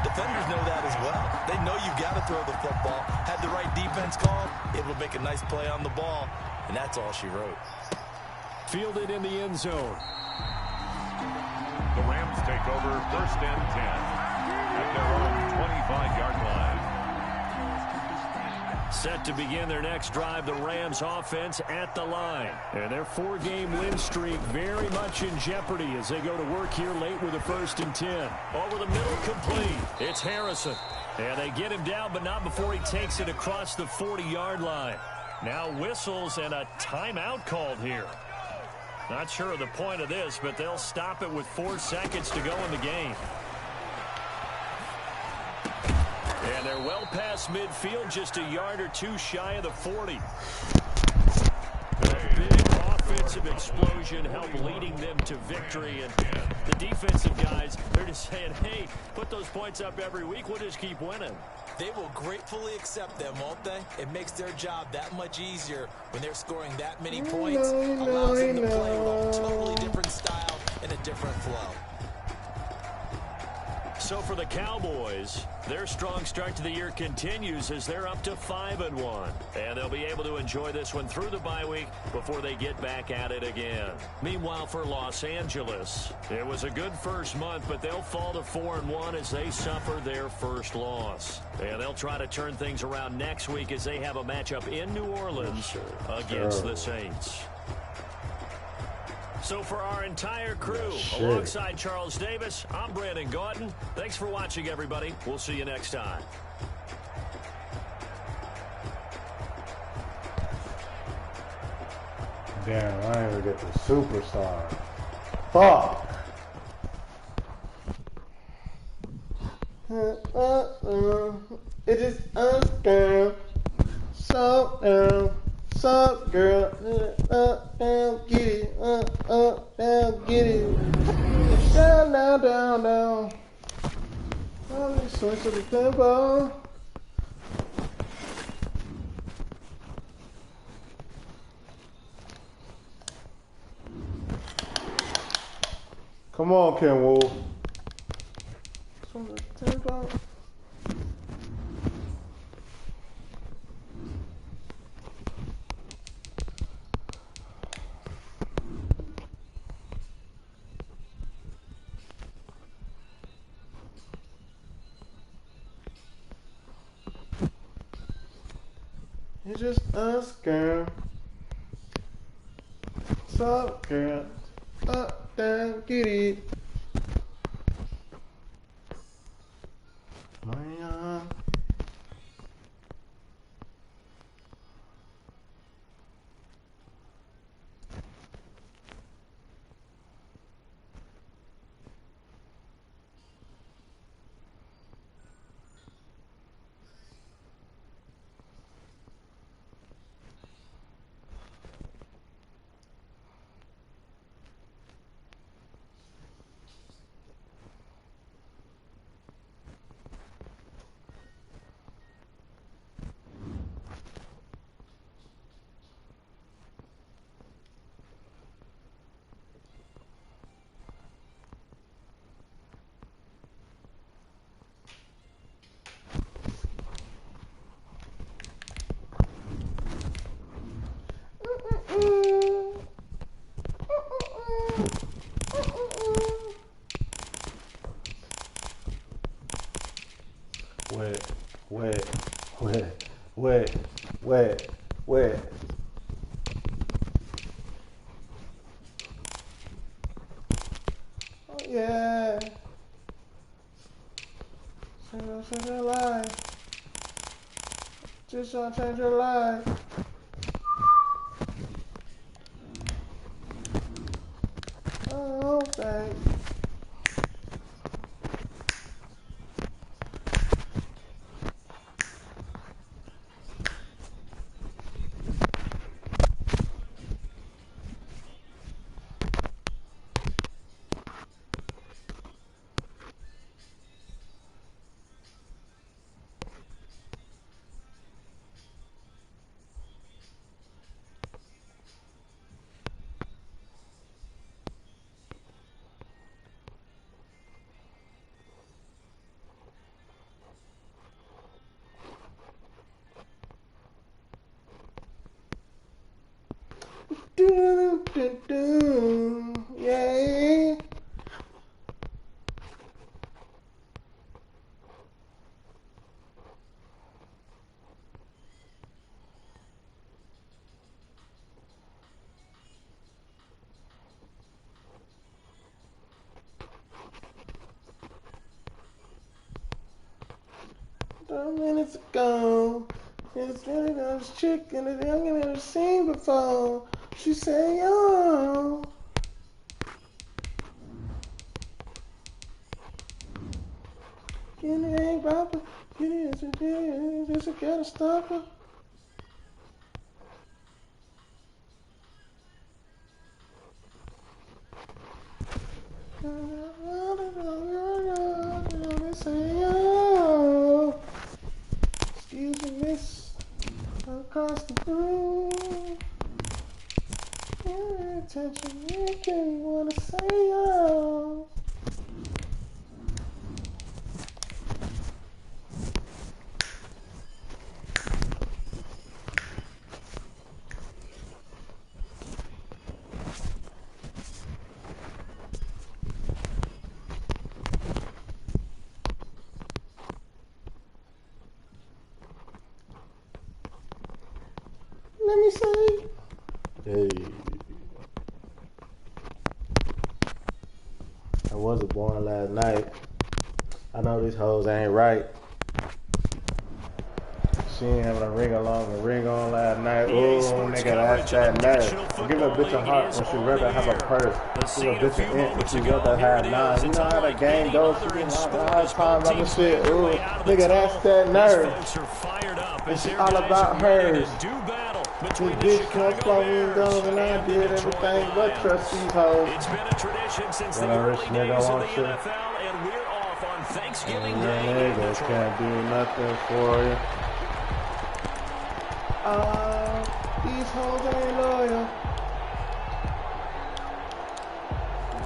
defenders know that as well. They know you've got to throw the football. Had the right defense call, able to make a nice play on the ball, and that's all she wrote. Fielded in the end zone. The Rams take over 1st and 10 at their own 25-yard line. Set to begin their next drive, the Rams offense at the line. And their 4-game win streak very much in jeopardy as they go to work here late with a 1st and 10. Over the middle, complete. It's Harrison. And they get him down, but not before he takes it across the 40-yard line. Now whistles and a timeout called here. Not sure of the point of this, but they'll stop it with 4 seconds to go in the game. And they're well past midfield, just a yard or 2 shy of the 40. A big offensive explosion helped leading them to victory. And the defensive guys, they're just saying, hey, put those points up every week. We'll just keep winning. They will gratefully accept them, won't they? It makes their job that much easier when they're scoring that many points. Allows them to play with a totally different style and a different flow. So for the Cowboys, their strong start to the year continues as they're up to 5-1. And they'll be able to enjoy this one through the bye week before they get back at it again. Meanwhile, for Los Angeles, it was a good first month, but they'll fall to 4-1 as they suffer their first loss. And they'll try to turn things around next week as they have a matchup in New Orleans against the Saints. So for our entire crew, alongside Charles Davis, I'm Brandon Gaudin. Thanks for watching, everybody. We'll see you next time. Damn, I ain't even get the superstar. Fuck. It is us, girl. So, sup, girl? Down, get it. Down, get it. Down. Oh, switch to the tempo. Come on, Ken Wolf. Switch to the tempo. It's just us, girl. Sup, girl? Up, down, get it. Maria. Wait. Oh yeah. Change your life. Just gonna change your life. Oh, thanks. Do, do, do. Yeah. Minutes ago, it's really those chicken that I never seen before. She said, yo. Get it, ain't Papa. Get it, just a gotta stop her. Say, yo. Excuse me, miss. Across the room. Your attention, you can wanna say, yo. Let me say, hey, I wasn't born last night. I know these hoes ain't right. She ain't having a ring along, a ring on last night. Oh, nigga, that's that nerve. Give a bitch a heart when she rather have a purse. Give a bitch an int when she rather have nine. You know how the game goes. She get hard times on the shit. Ooh, nigga, that's that nerve. It's all about hers. This bitch comes from windows and I did everything but trust these hoes. It's been a tradition since the When a early rich days nigga of the wants you, NFL, and we're off on Thanksgiving and Day. your in niggas Detroit. can't do nothing for you. These hoes ain't loyal.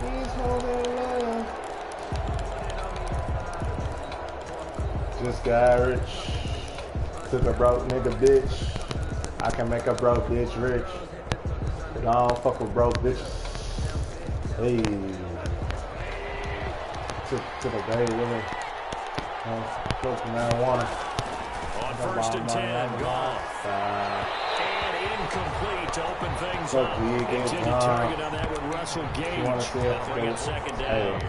These hoes ain't loyal. Just got rich. Took a broke nigga bitch. I can make a broke bitch rich. But I don't fuck with broke bitches. Hey. To the bay, really. Smoke marijuana. On first and 10, Goff. And incomplete to open things up. Intended target on that with Russell Gage. They'll bring it second down.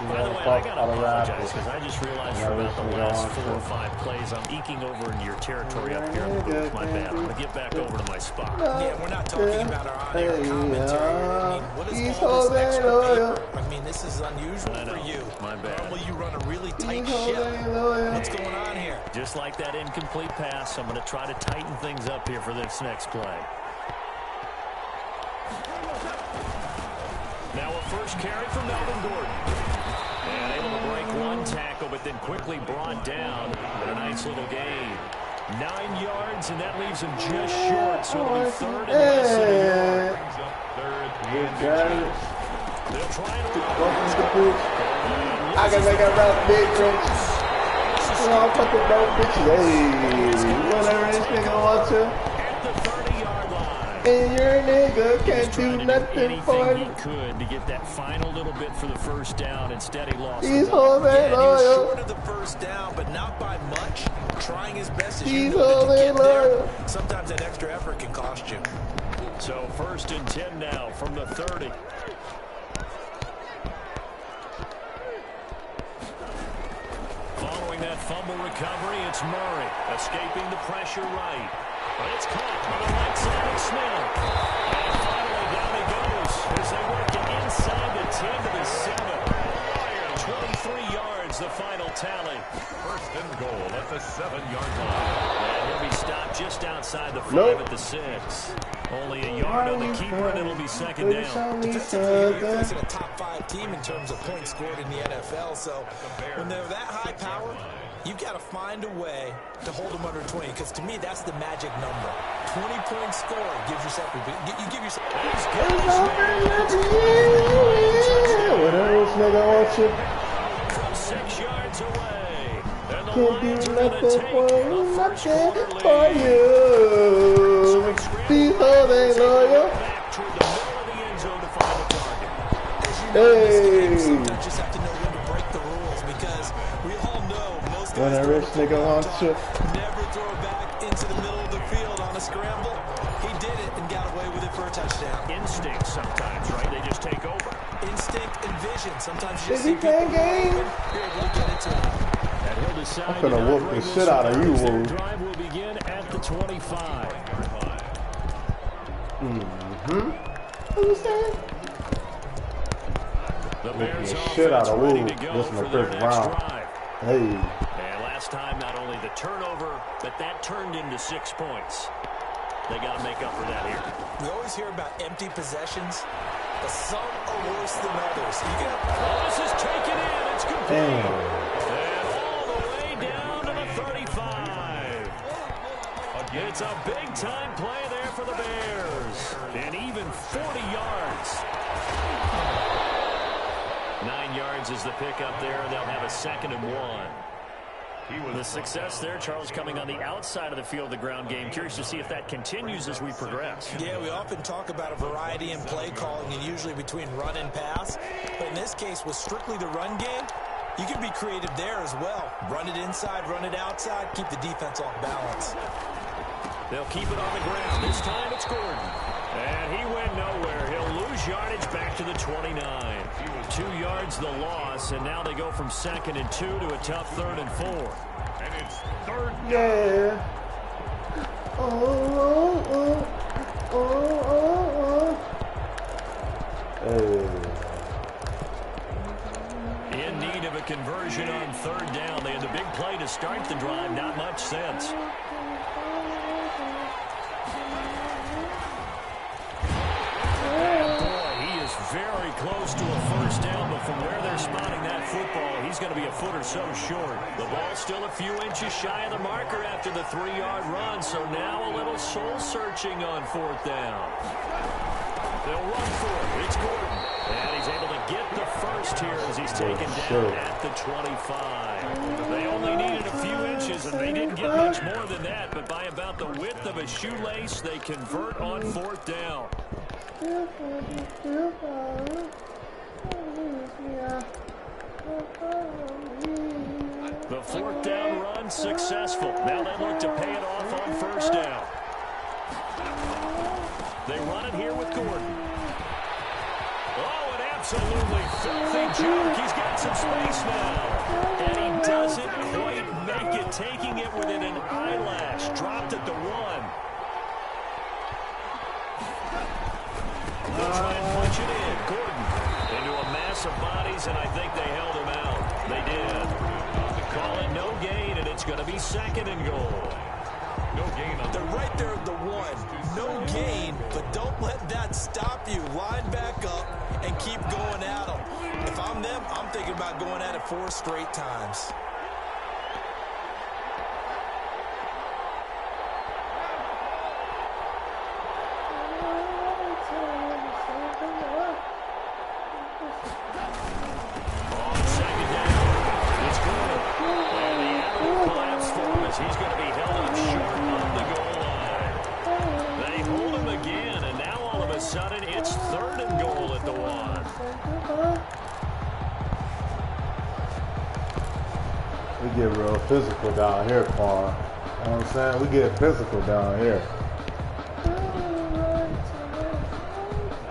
By the way, I got to apologize because I just realized for about the last 4 or 5 plays, I'm eking over into your territory up here in the booth. My bad. I'm going to get back over to my spot. Yeah, we're not talking about our on-air commentary. I mean, what These is all hoes this ain't extra loyal. paper? I mean, this is unusual I know. for you. My bad. Normally you run a really tight These hoes ship. ain't loyal. What's going on here? Just like that incomplete pass, I'm going to try to tighten things up here for this next play. Now a first carry from Melvin Gordon. And able to break one tackle, but then quickly brought down. But a nice little gain. 9 yards, and that leaves him just short. So it'll be third and less than a yard. Brings up third and Good They'll try and I can make a broke bitch rich. You know, I'm fucking broke bitches. Hey, whatever this nigga wants to. at the 30-yard line. And your nigga can't Trying do to nothing for anything he you. could to get that final little bit for the first down. Instead, he lost These the ball. hoes ain't Yeah, and he was loyal. short of the first down, but not by much. Trying his best as These you know hoes to ain't get there. loyal. Sometimes that extra effort can cost you. So first and 10 now from the 30. Following that fumble recovery, it's Murray escaping the pressure right. But it's caught on the right side of Smith. And finally down he goes as they work it inside the 10 to the 7. 23 yards the final tally. first and goal at the 7-yard line. And he'll be stopped just outside the 5 Nope. at the 6. Only a yard on the keeper, and it'll be second down. Defensively, you're facing a top 5 team in terms of points scored in the NFL. So when they're that high powered, you've got to find a way to hold them under 20. Because to me, that's the magic number. 20-point score gives yourself you give yourself. Whatever this nigga wants you. From 6 yards away. And the Can't Lions do are going to nothing take for a you, first nothing quarter for lead. you. These hoes ain't loyal. toward the middle of the end zone to find the target. As you know, in this game, sometimes you just have to know when to break the rules because we all know most guys never throw back into the middle of the field on a scramble. He did it and got away with it for a touchdown. Instinct sometimes, right? They just take over. Instinct and vision. Sometimes you just see people you're able to get into it. And he'll decide I'm gonna whoop the shit out of you, Woo. Drive will begin at the 25. Understand? The Bears shit out of Woo. ready to go Listen for to their Chris next Brown. drive. Hey. And last time, not only the turnover, but that turned into 6 points. They got to make up for that here. We always hear about empty possessions, but some are worse than others. This is taken in. It's complete. Damn. And all the way down to the 35. It's a big-time play there for the Bears. And even 40 yards. 9 yards is the pickup there, and they'll have a 2nd and 1. The success there, Charles, coming on the outside of the field, the ground game. Curious to see if that continues as we progress. Yeah, we often talk about a variety in play calling and usually between run and pass. But in this case, with strictly the run game, you can be creative there as well. Run it inside, run it outside, keep the defense off balance. They'll keep it on the ground. This time it's Gordon. And he went nowhere. He'll lose yardage back to the 29. 2 yards the loss, and now they go from 2nd and 2 to a tough 3rd and 4. And it's 3rd down. Yeah. Hey. In need of a conversion on 3rd down. They had the big play to start the drive. Not much sense. Very close to a 1st down, but from where they're spotting that football, he's going to be a foot or so short. The ball still a few inches shy of the marker after the 3-yard run, so now a little soul-searching on 4th down. They'll run for it. It's Gordon. And he's able to get the first here as he's taken down at the 25. They only needed a few inches, and they didn't get much more than that, but by about the width of a shoelace, they convert on 4th down. The 4th down run successful. Now they look to pay it off on 1st down. They run it here with Gordon. Oh, an absolutely filthy juke. He's got some space now. And he doesn't quite make it, taking it within an eyelash. Dropped at the 1. They'll try and punch it in. Gordon into a mass of bodies, and I think they held him out. They did. Call it no gain, and it's going to be 2nd and goal. No gain on They're right there at the 1. No gain, but don't let that stop you. Line back up and keep going at them. If I'm them, I'm thinking about going at it 4 straight times. He's going to be held up short of the goal line. They hold him again, and now all of a sudden it's 3rd and goal at the 1. We get real physical down here, Quan. You know what I'm saying? We get physical down here.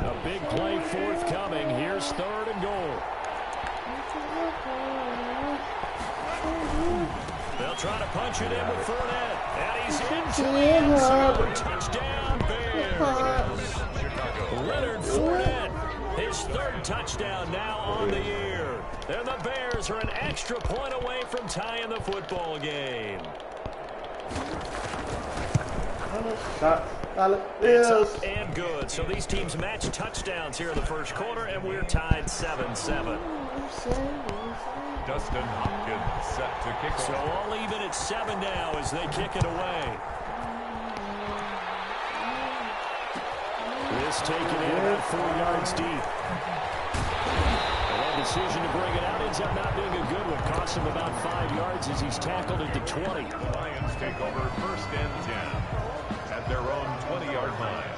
A big play forthcoming. Here's 3rd and goal. They'll try to punch it in with Fournette. And he's into the end zone. Touchdown, Bears. Leonard Fournette, his 3rd touchdown now on the year. And the Bears are an extra point away from tying the football game. It's up and good. So these teams match touchdowns here in the 1st quarter, and we're tied 7-7. Dustin Hopkins set to kick off. So all even at 7 now as they kick it away. This taken in about 4 yards deep. And that decision to bring it out ends up not being a good one. Costs him about 5 yards as he's tackled at the 20. The Lions take over 1st and 10 at their own 20-yard line.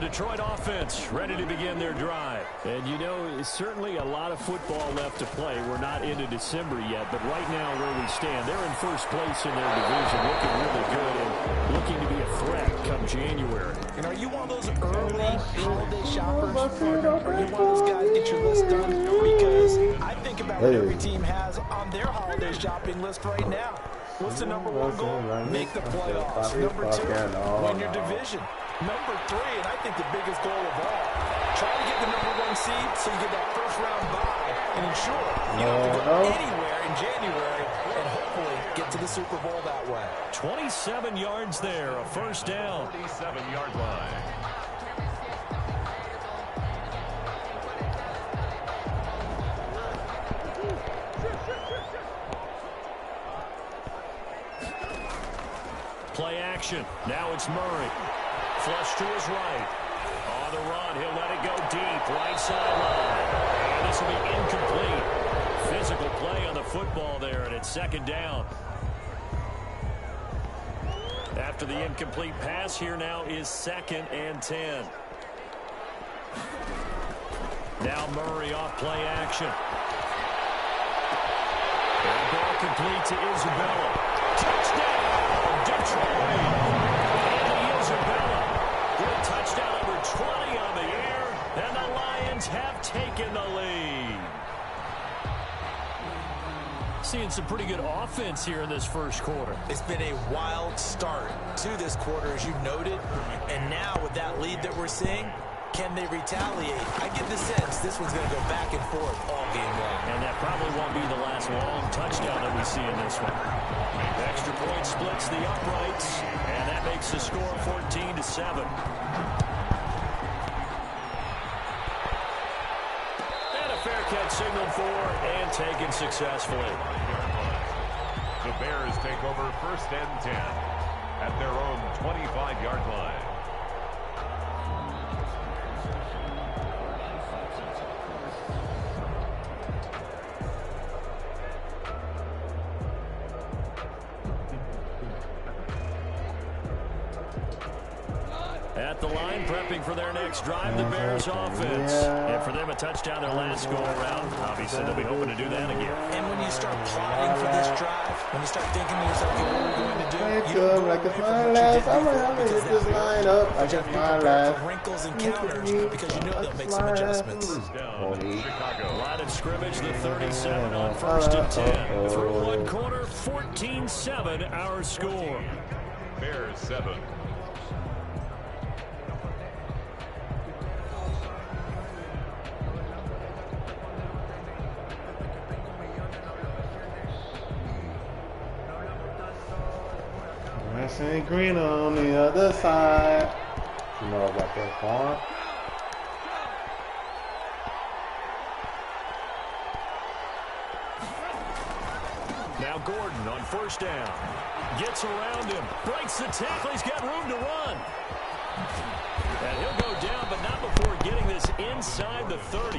Detroit offense ready to begin their drive. And, you know, it's certainly a lot of football left to play. We're not into December yet, but right now where we stand, they're in first place in their division, looking really good and looking to be a threat come January. And are you one of those early holiday shoppers? Are you one of those guys get your list done? Because I think about what every team has on their holiday shopping list right now. What's the number one goal? Make the playoffs. Number two, win your division. Number three, and I think the biggest goal of all, try to get the number one seed so you get that first round bye and ensure you don't have to go anywhere in January and hopefully get to the Super Bowl that way. 27 yards there, a first down. 47-yard line. Play action. Now it's Murray. Flush to his right. On the run, he'll let it go deep. Right sideline. And this will be incomplete. Physical play on the football there, and it's second down. After the incomplete pass, here now is 2nd and 10. Now Murray off play action. And ball complete to Isabella. Touchdown, Detroit. Andy Isabella. Good touchdown, number 20 on the air, and the Lions have taken the lead. Seeing some pretty good offense here in this first quarter. It's been a wild start to this quarter, as you noted, and now with that lead that we're seeing, can they retaliate? I get the sense this one's going to go back and forth all game long. And that probably won't be the last long touchdown that we see in this one. Extra point splits the uprights, and that makes the score 14-7. And a fair catch signaled for and taken successfully. The Bears take over 1st and 10 at their own 25-yard line. At the line, prepping for their next drive, the Bears offense. And for them, a touchdown their last go-around. Obviously, they'll be hoping to do that again. And when you start plotting for this drive, when you start thinking to yourself, okay, what are we going to do? You don't go like away it's from my what last. you I'm did gonna because hit this line up. I guess my last. wrinkles and counters because you know they'll make some adjustments. Down Chicago. Line of scrimmage, the 37 on 1st and 10. Through one quarter, 14-7 our score. Bears 7. Grass ain't green on the other side. You know about that farm? Now Gordon on 1st down. Gets around him. Breaks the tackle. He's got room to run. And he'll go down, but not before getting this inside the 30.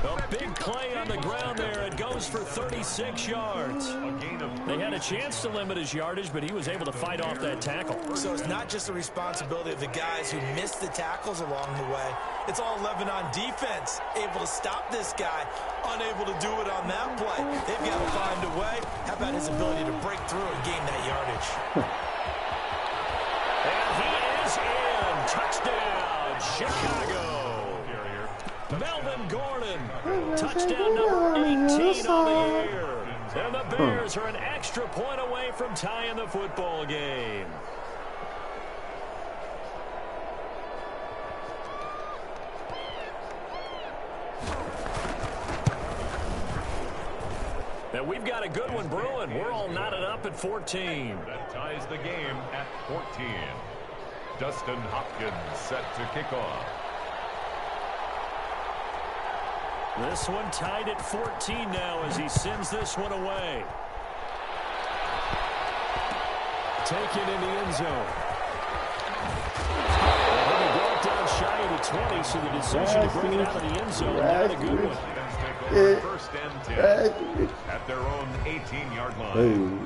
A big play on the ground there. It goes for 36 yards. They had a chance to limit his yardage, but he was able to fight off that tackle. So it's not just the responsibility of the guys who missed the tackles along the way. It's all 11 on defense, able to stop this guy, unable to do it on that play. They've got to find a way. How about his ability to break through and gain that yardage? And he is in. Touchdown, Chicago. Melvin Gordon. Touchdown number 18 on the year. And the Bears are an extra point away from tying the football game. And we've got a good one brewing. We're all knotted up at 14. That ties the game at 14. Dustin Hopkins set to kick off. This one tied at 14 now as he sends this one away. Taken in the end zone. And he brought down shy of the 20, so the decision to bring it out of the end zone, not a good one. Take over 1st and 10 at their own 18-yard line.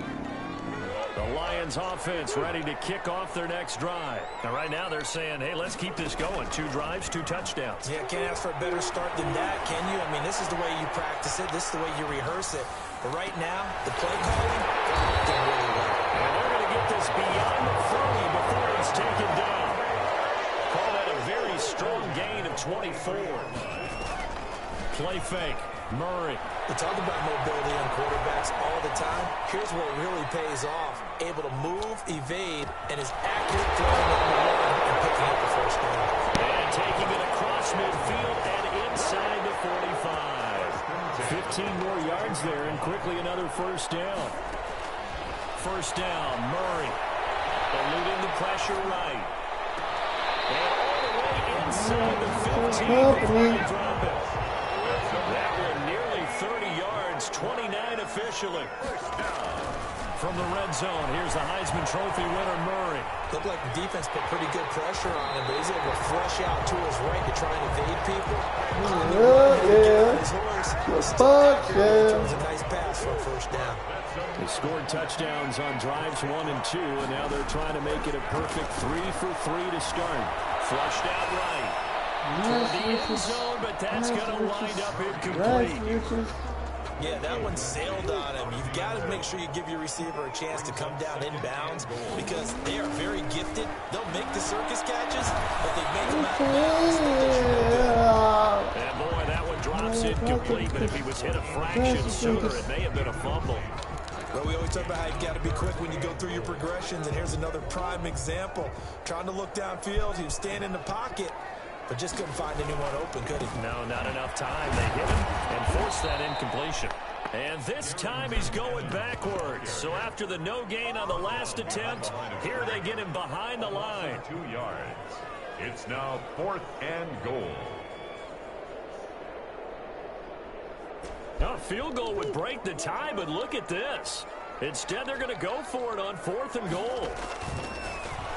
The Lions offense ready to kick off their next drive. Now, right now they're saying, hey, let's keep this going. 2 drives, 2 touchdowns. Yeah, can't ask for a better start than that, can you? I mean, this is the way you practice it. This is the way you rehearse it. But right now, the play calling, did really well. And they're going to get this beyond the 30 before it's taken down. Call that a very strong gain of 24. Play fake. Murray. We talk about mobility on quarterbacks all the time. Here's where it really pays off. Able to move, evade, and is accurate throwing on the run and picking up the first down. And taking it across midfield and inside the 45. 15 more yards there and quickly another first down. First down, Murray. Eluding the pressure right. And all the way inside the 15 before they drop it. That one nearly 30 yards, 29 officially. From the red zone, here's the Heisman Trophy winner, Murray. Looked like the defense put pretty good pressure on him, but he's able to flush out to his right to try and evade people. It was a nice pass for a first down. They scored touchdowns on drives 1 and 2, and now they're trying to make it a perfect 3 for 3 to start. Flushed out right. Toward the end zone, but that's going to wind up incomplete. Yeah, that one sailed on him. You've got to make sure you give your receiver a chance to come down inbounds because they are very gifted. They'll make the circus catches, but they make them out of bounds. And boy, that one drops incomplete, but if he was hit a fraction sooner, it may have been a fumble. Well, we always talk about how you've got to be quick when you go through your progressions, and here's another prime example. Trying to look downfield, he was standing in the pocket, but just couldn't find anyone open, could he? No, not enough time. They hit him and forced that incompletion. And this time he's going backwards. So after the no gain on the last attempt, here they get him behind the line. 2 yards. It's now 4th and goal. Now, a field goal would break the tie, but look at this. Instead, they're going to go for it on 4th and goal.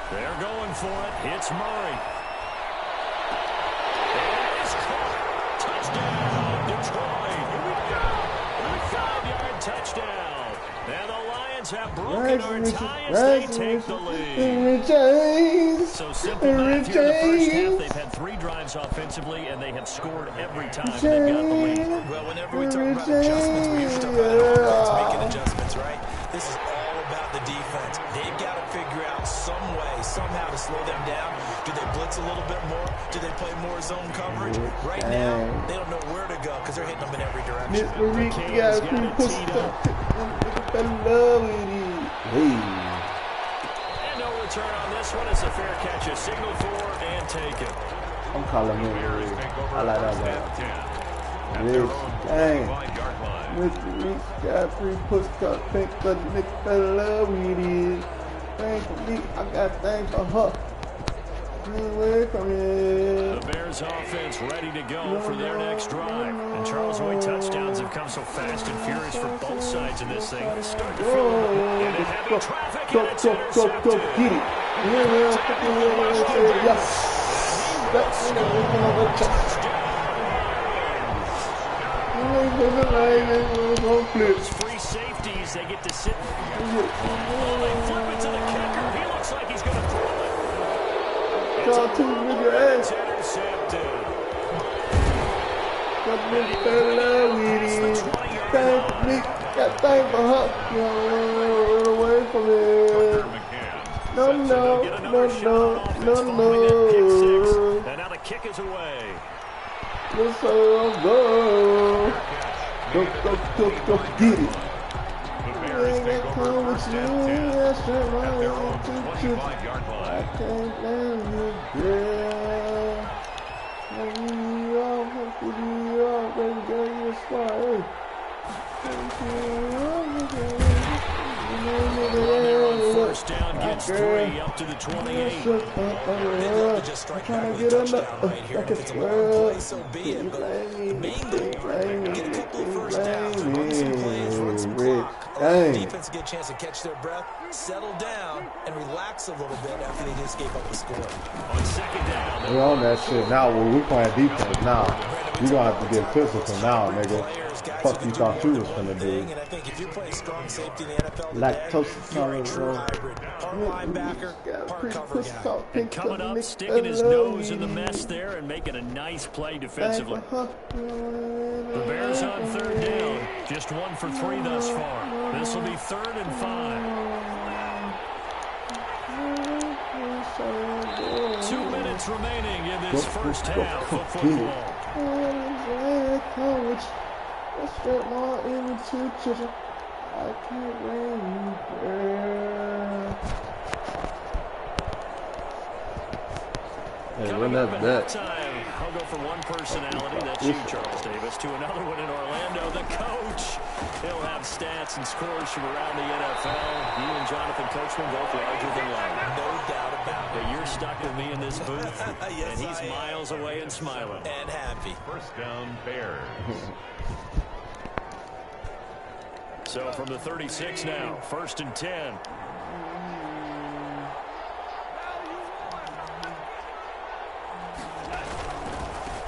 They're going for it. It's Murray. And it's caught. Touchdown, Detroit. Here we go. A 5-yard touchdown. And the Lions have broken our tie as they take the lead. So simple math here in the first half. They've had 3 drives offensively, and they have scored every time they've got the lead. Well, whenever we talk about adjustments, we usually talk about offense making adjustments, right? This is all about the defense. They've got to figure out some way, somehow to slow them down. Do they blitz a little bit more? Do they play more zone coverage? Right now, they don't know where to go because they're hitting them in every direction. And no return on this one. It's a fair catch, a signal for and taken. I'm calling him. I like that guy. Rich, dang. Mr. Reek got 3 push-cut, pink, but Nick love weedy. Thanks for me, I got things for her. Away from you. The Bears offense ready to go for their next drive. And Charles White touchdowns have come so fast and furious for both sides of this thing. It's starting to feel into heavy traffic, and it's intercepted. Get it. Those free safeties, they get to sit. Oh, they flip it to the kicker. He looks like he's going to throw it. It's intercepted. Got time for her. Run away from it. No. And now the kick is away. Let's go. Go, get it. The Bears take over first and 10 at their own 25-yard line. I can't blame you, girl. They're on first down, gets 3 up to the 28. They'd love to just strike out with a touchdown right here. And if it's a long play, so be it. But the main goal, get a couple of first downs, run some plays, run some clock. Allow the defense to get a chance to catch their breath, settle down, and relax a little bit after they just gave up the score. On second down, we're on that shit now. We playing defense now. You gonna have to get physical now, nigga. Fuck you thought you was gonna do. And I think if you're playing strong safety in the NFL today, Lactose you're a intolerant, true bro. hybrid. Part linebacker, part cover guy. And coming up, sticking his nose in the mess there and making a nice play defensively. The Bears on 3rd down. Just 1 for 3 thus far. This will be 3rd and 5. 2 minutes remaining in this first half of football. I can't Hey, run that back. I'll go from one personality, that's you, Charles Davis, to another one in Orlando. The coach, he'll have stats and scores from around the NFL. You and Jonathan Coachman both larger than life. No doubt about it. But you're stuck with me in this booth, Yes, and he's miles away and smiling. And happy. First down, Bears. So from the 36 now, 1st and 10.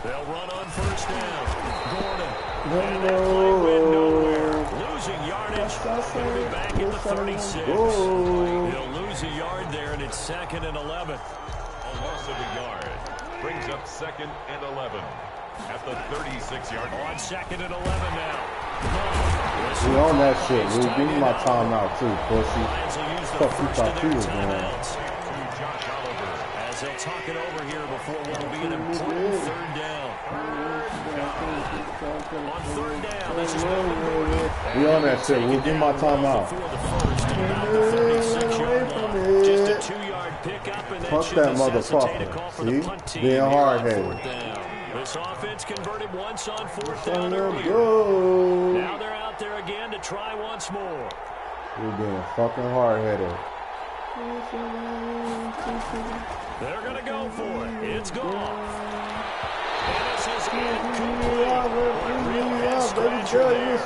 They'll run on 1st down. Gordon. And that play went nowhere. Losing yardage. He'll be back at the 36. He'll lose a yard there, and it's 2nd and 11. A loss of a yard. Brings up 2nd and 11. At the 36-yard line. On 2nd and 11 now. We on that shit. We give me my timeout too, pussy. Lions will use the Fuck you first thought of you their was doing. timeouts. To Josh Oliver. As they'll talk it over here before what will be an important 3rd down. On 3rd down, this is We on that shit. We'll give my timeout. before the first and about the 36-yard line. Just a 2-yard pickup, and that Fuck should that necessitate a call motherfucker. for the See? punt team Being here on hard-headed. 4th down. This offense converted once on 4th down Go. earlier. Now they're out there again to try once more. We're being fucking hard-headed. They're going to go for it. It's gone. And this is incomplete.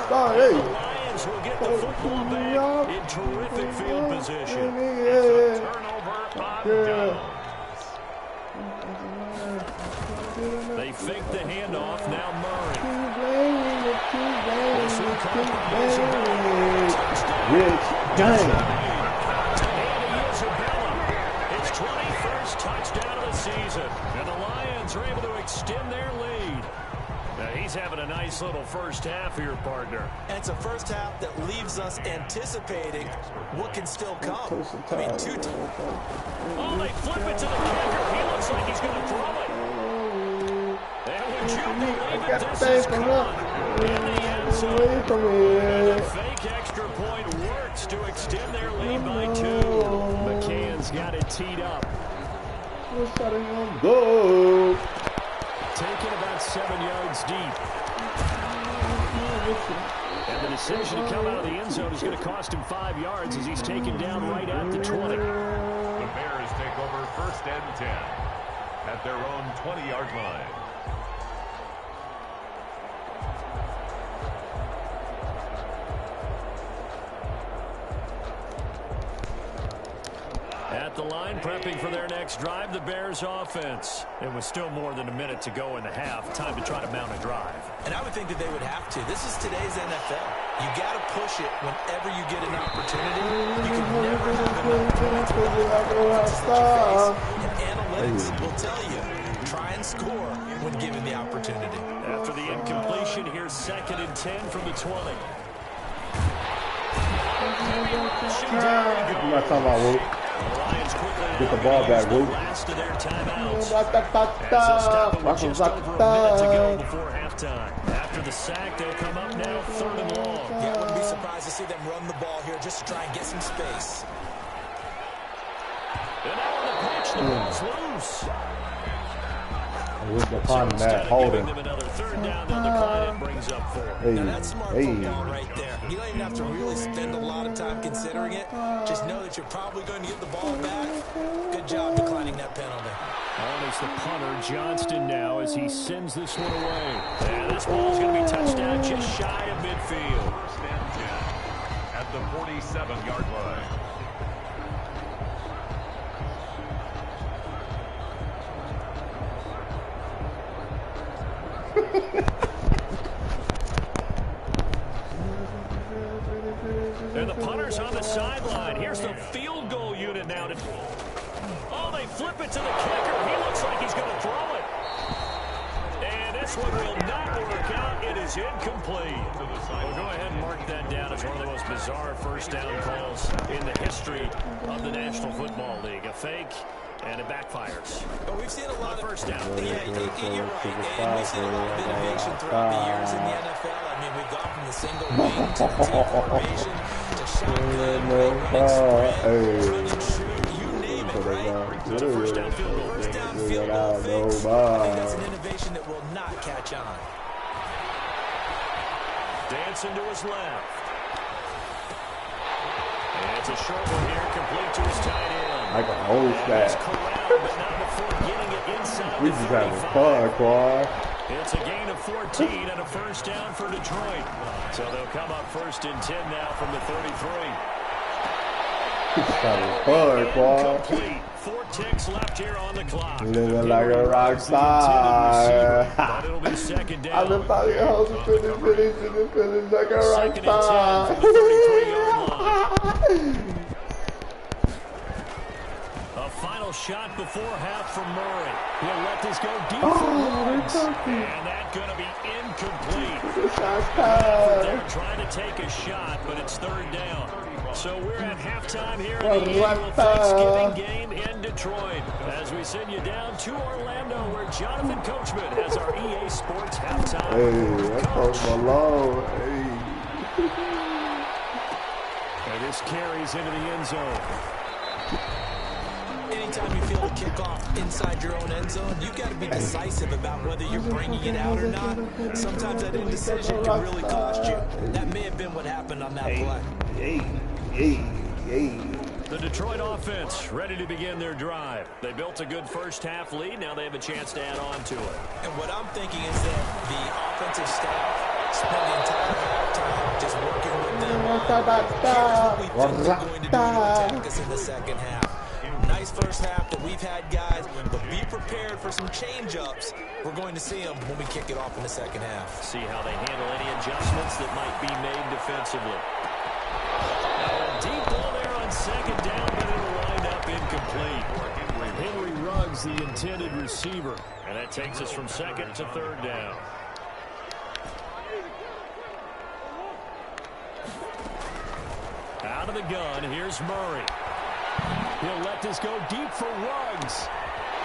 The Lions will get the football back in terrific field position. Turnover on downs. They fake the handoff. Now Murray. Rich, dang. It's 21st touchdown of the season. And the Lions are able to extend their lead. Now he's having a nice little first half here, partner. And it's a first half that leaves us anticipating what can still come. I mean, Oh, they flip it to the kicker. He looks like he's going to throw it. And would you believe it? This is caught in the end zone. And a fake extra point works to extend their lead by 2. McCann's got it teed up. Go. Taken about 7 yards deep. And the decision to come out of the end zone is going to cost him 5 yards as he's taken down right at the 20. The Bears take over 1st and 10 at their own 20-yard line. At the line, prepping for their next drive, the Bears offense. It was still more than a minute to go in the half. Time to try to mount a drive. And I would think that they would have to. This is today's NFL. You got to push it whenever you get an opportunity. You can never have enough points without and analytics will tell you, try and score when given the opportunity. After the incompletion, here's 2nd and 10 from the 20. I'm not talking about Luke. Get the ball back, Luke. Last of their timeouts. As they'll stop it with just over a minute to go before halftime. After the sack, they'll come up now 3rd and long. Yeah, I wouldn't be surprised to see them run the ball here just to try and get some space. And now on the pitch, the ball's loose. With the fun Instead that of holding. giving them another 3rd down, they'll decline it, brings up 4. Now that's smart football right there. You don't even have to really spend a lot of time considering it. Just know that you're probably going to get the ball back. Good job declining that penalty. On is the punter, Johnston, now as he sends this one away. And this ball's going to be touched down just shy of midfield. 1st and 10 at the 47-yard line. And the punter's on the sideline. Here's the field goal unit now. Oh, they flip it to the kicker. He looks like he's going to throw it. And this one will not work out. It is incomplete. We'll go ahead and mark that down as one of the most bizarre first down calls in the history of the National Football League. A fake, and it backfires. But we've seen a lot of first down. Yeah, you're right. And we've seen a lot of innovation throughout the years in the NFL. I mean, we've gone from the single wing to the team formation to shotgun, running spread, run and shoot, you name it, right? It's a first down field goal. First down field goal fakes. I think that's an innovation that will not catch on. Dancing to his left. And it's a short one here, complete to his tight end. I can hold that. We just having fun, Quad. It's a gain of 14 and a first down for Detroit. So they'll come up first and 10 now from the 33. Just having fun, Quad. Complete. 4 ticks left here on the clock. Living like a rock star. But it'll be second down. I've been following home finish like a rock Second star. and 10 from the 33-yard line. A final shot before half from Murray. He'll let this go deep for Woods. And that's going to be incomplete. They're trying to take a shot, but it's third down. So we're at halftime here in the annual Thanksgiving game in Detroit. As we send you down to Orlando, where Jonathan Coachman has our EA Sports halftime. Hey, that's Coach Malone. Hey. And this carries into the end zone. Anytime you feel the kickoff inside your own end zone, you've got to be decisive about whether you're bringing it out or not. Sometimes that indecision can really cost you. That may have been what happened on that play. The Detroit offense ready to begin their drive. They built a good first half lead. Now they have a chance to add on to it. And what I'm thinking is that the offensive staff spent the entire halftime just working with them. Here's what we think they're going to do to attack us in the second half. Nice first half that we've had, guys, but be prepared for some change-ups. We're going to see them when we kick it off in the second half. See how they handle any adjustments that might be made defensively. Now a deep ball there on second down, but it'll wind up incomplete. Henry Ruggs, the intended receiver. And that takes us from second to third down. Out of the gun, here's Murray. He'll let this go deep for Ruggs.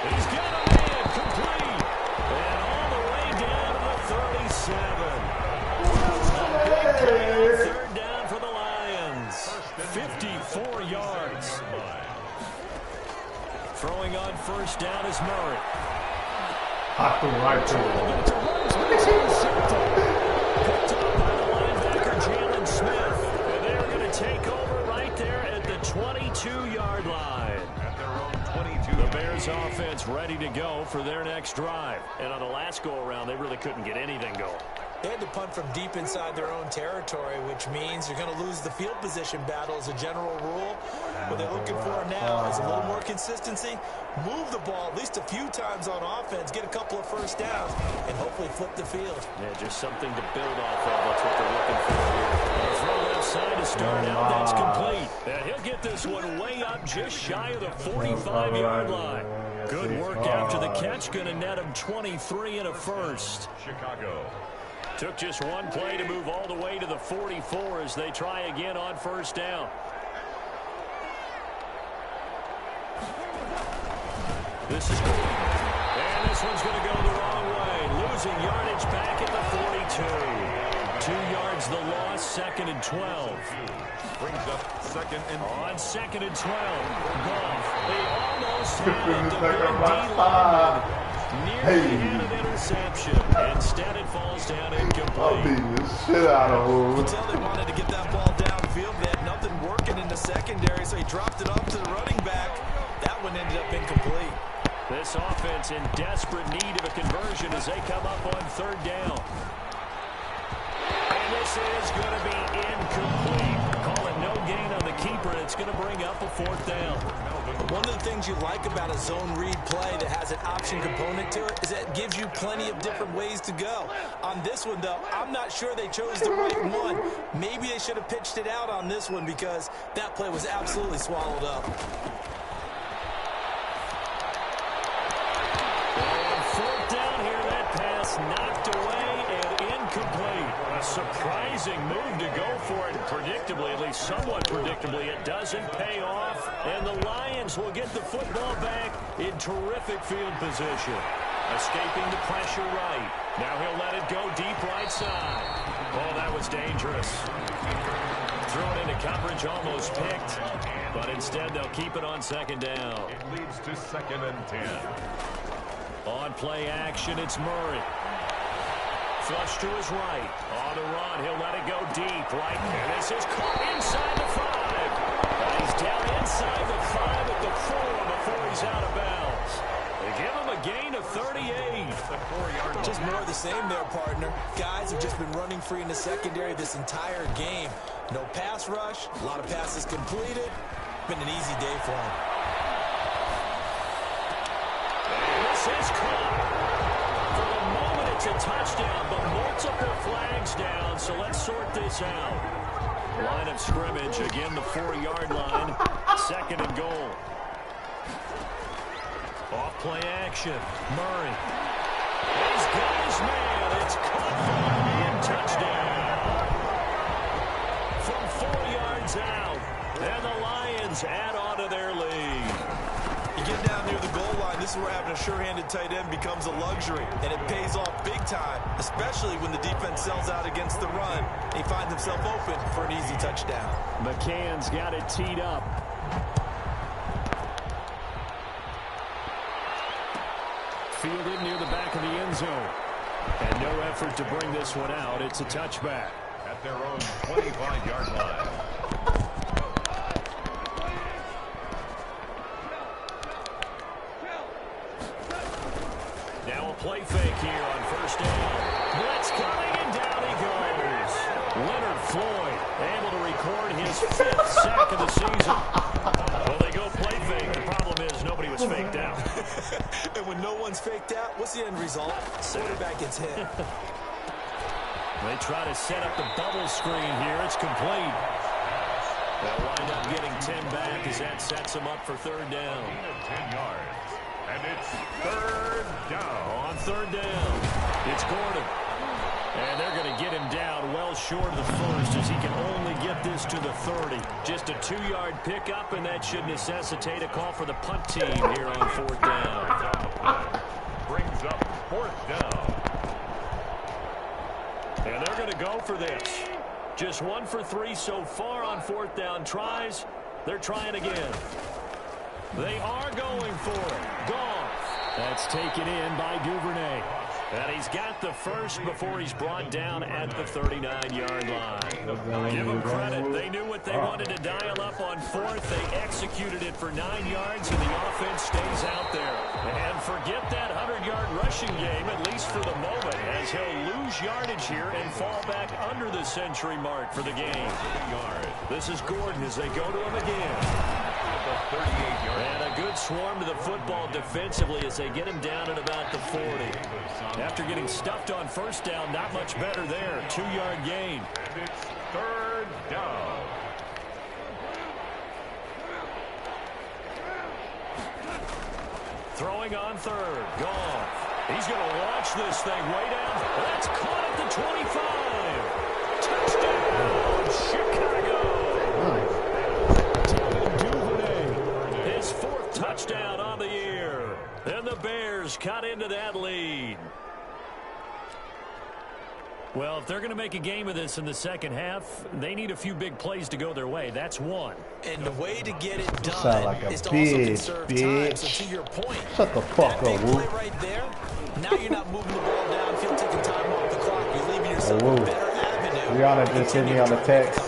He's got a man complete. And all the way down to the 37. Third down for the Lions. 54 yards. Throwing on first down is Murray. Hot to right to Picked up by the linebacker Jalen Smith. And they're going to take over right there at the 22-yard line. At their own 22. The Bears offense ready to go for their next drive. And on the last go-around, they really couldn't get anything going. They had to punt from deep inside their own territory, which means you're going to lose the field position battle as a general rule. What they're looking for now is a little more consistency. Move the ball at least a few times on offense, get a couple of first downs, and hopefully flip the field. Yeah, just something to build off of. That's what they're looking for here. Throw left side to start out. That's complete. And he'll get this one way up just shy of the 45-yard line. Good work after the catch. Going to net him 23 and a first. Chicago. Took just one play to move all the way to the 44 as they try again on first down. This is good. And this one's going to go the wrong way. Losing yardage back at the 42. 2 yards the loss, second and 12. Brings up second and on second and 12. Goff. They almost had it. The good D lineman nearly had an interception. Instead, it falls down incomplete. I'm beating the shit out of him. You can tell they wanted to get that ball downfield. They had nothing working in the secondary, so he dropped it off to the running back. That one ended up incomplete. This offense in desperate need of a conversion as they come up on third down. And this is going to be incomplete. Call it no gain on the keeper, and it's going to bring up a fourth down. One of the things you like about a zone read play that has an option component to it is that it gives you plenty of different ways to go. On this one, though, I'm not sure they chose the right one. Maybe they should have pitched it out on this one because that play was absolutely swallowed up. And fourth down here, that pass knocked away and incomplete. A surprising move to go for it. Predictably, at least somewhat predictably, it doesn't pay off. And the Lions will get the football back in terrific field position. Escaping the pressure right. Now he'll let it go deep right side. Oh, that was dangerous. Thrown into coverage, almost picked. But instead, they'll keep it on second down. It leads to 2nd and 10. On play action, it's Murray. Flush to his right. On the run, he'll let it go deep. Right, and this is caught inside the 5. And he's down inside the 5 at the 4 before he's out of bounds. They give him a gain of 38. The 4-yard Just more of the same there, partner. Guys have just been running free in the secondary this entire game. No pass rush, a lot of passes completed. Been an easy day for him. And this is caught. For the moment, it's a touchdown, but multiple flags down, so let's sort this out. Line of scrimmage, again the 4-yard line, 2nd and goal. Off play action, Murray. He's got his man, it's caught and touchdown. From 4 yards out, and the Lions add on to their lead. You get down near the goal line, this is where having a sure-handed tight end becomes a luxury, and it pays off big time, especially when the defense sells out against the run. He finds himself open for an easy touchdown. McCann's got it teed up. Fielded near the back of the end zone. And no effort to bring this one out. It's a touchback. at their own 25-yard line. Now a play fake here on first down. Blitz coming, and down he goes. Leonard Floyd able to record his 5th sack of the season. Well, they go play fake. The problem is nobody was faked out. And when no one's faked out, what's the end result? Quarterback gets hit. They try to set up the bubble screen here. It's complete. They'll wind up getting 10 back as that sets them up for third down. 10 yards. And it's third down. On third down, it's Gordon. And they're going to get him down well short of the first as he can only get this to the 30. Just a 2-yard pickup, and that should necessitate a call for the punt team here on fourth down. Brings up fourth down. And they're going to go for this. Just 1 for 3 so far on fourth down tries. They're trying again. They are going for it. Goff. That's taken in by Duvernay. And he's got the first before he's brought down at the 39-yard line. Give them credit. They knew what they wanted to dial up on fourth. They executed it for 9 yards, and the offense stays out there. And forget that 100-yard rushing game, at least for the moment, as he'll lose yardage here and fall back under the century mark for the game. This is Gordon as they go to him again. And a good swarm to the football defensively as they get him down at about the 40. After getting stuffed on first down, not much better there. 2-yard gain. And it's third down. Throwing on third. Goff. He's going to launch this thing way down. That's caught at the 25. Touchdown, Chicago. His 4th touchdown on the year. And the Bears cut into that lead. Well, if they're going to make a game of this in the second half, they need a few big plays to go their way. That's one. And the way to get it done sound like a is to also bitch, conserve time. bitch. So to your point, Shut the fuck that big up, Woo. play right there, now you're not moving the ball downfield, taking time off the clock. You're leaving yourself Woo. a better avenue. Rihanna just hit me on the text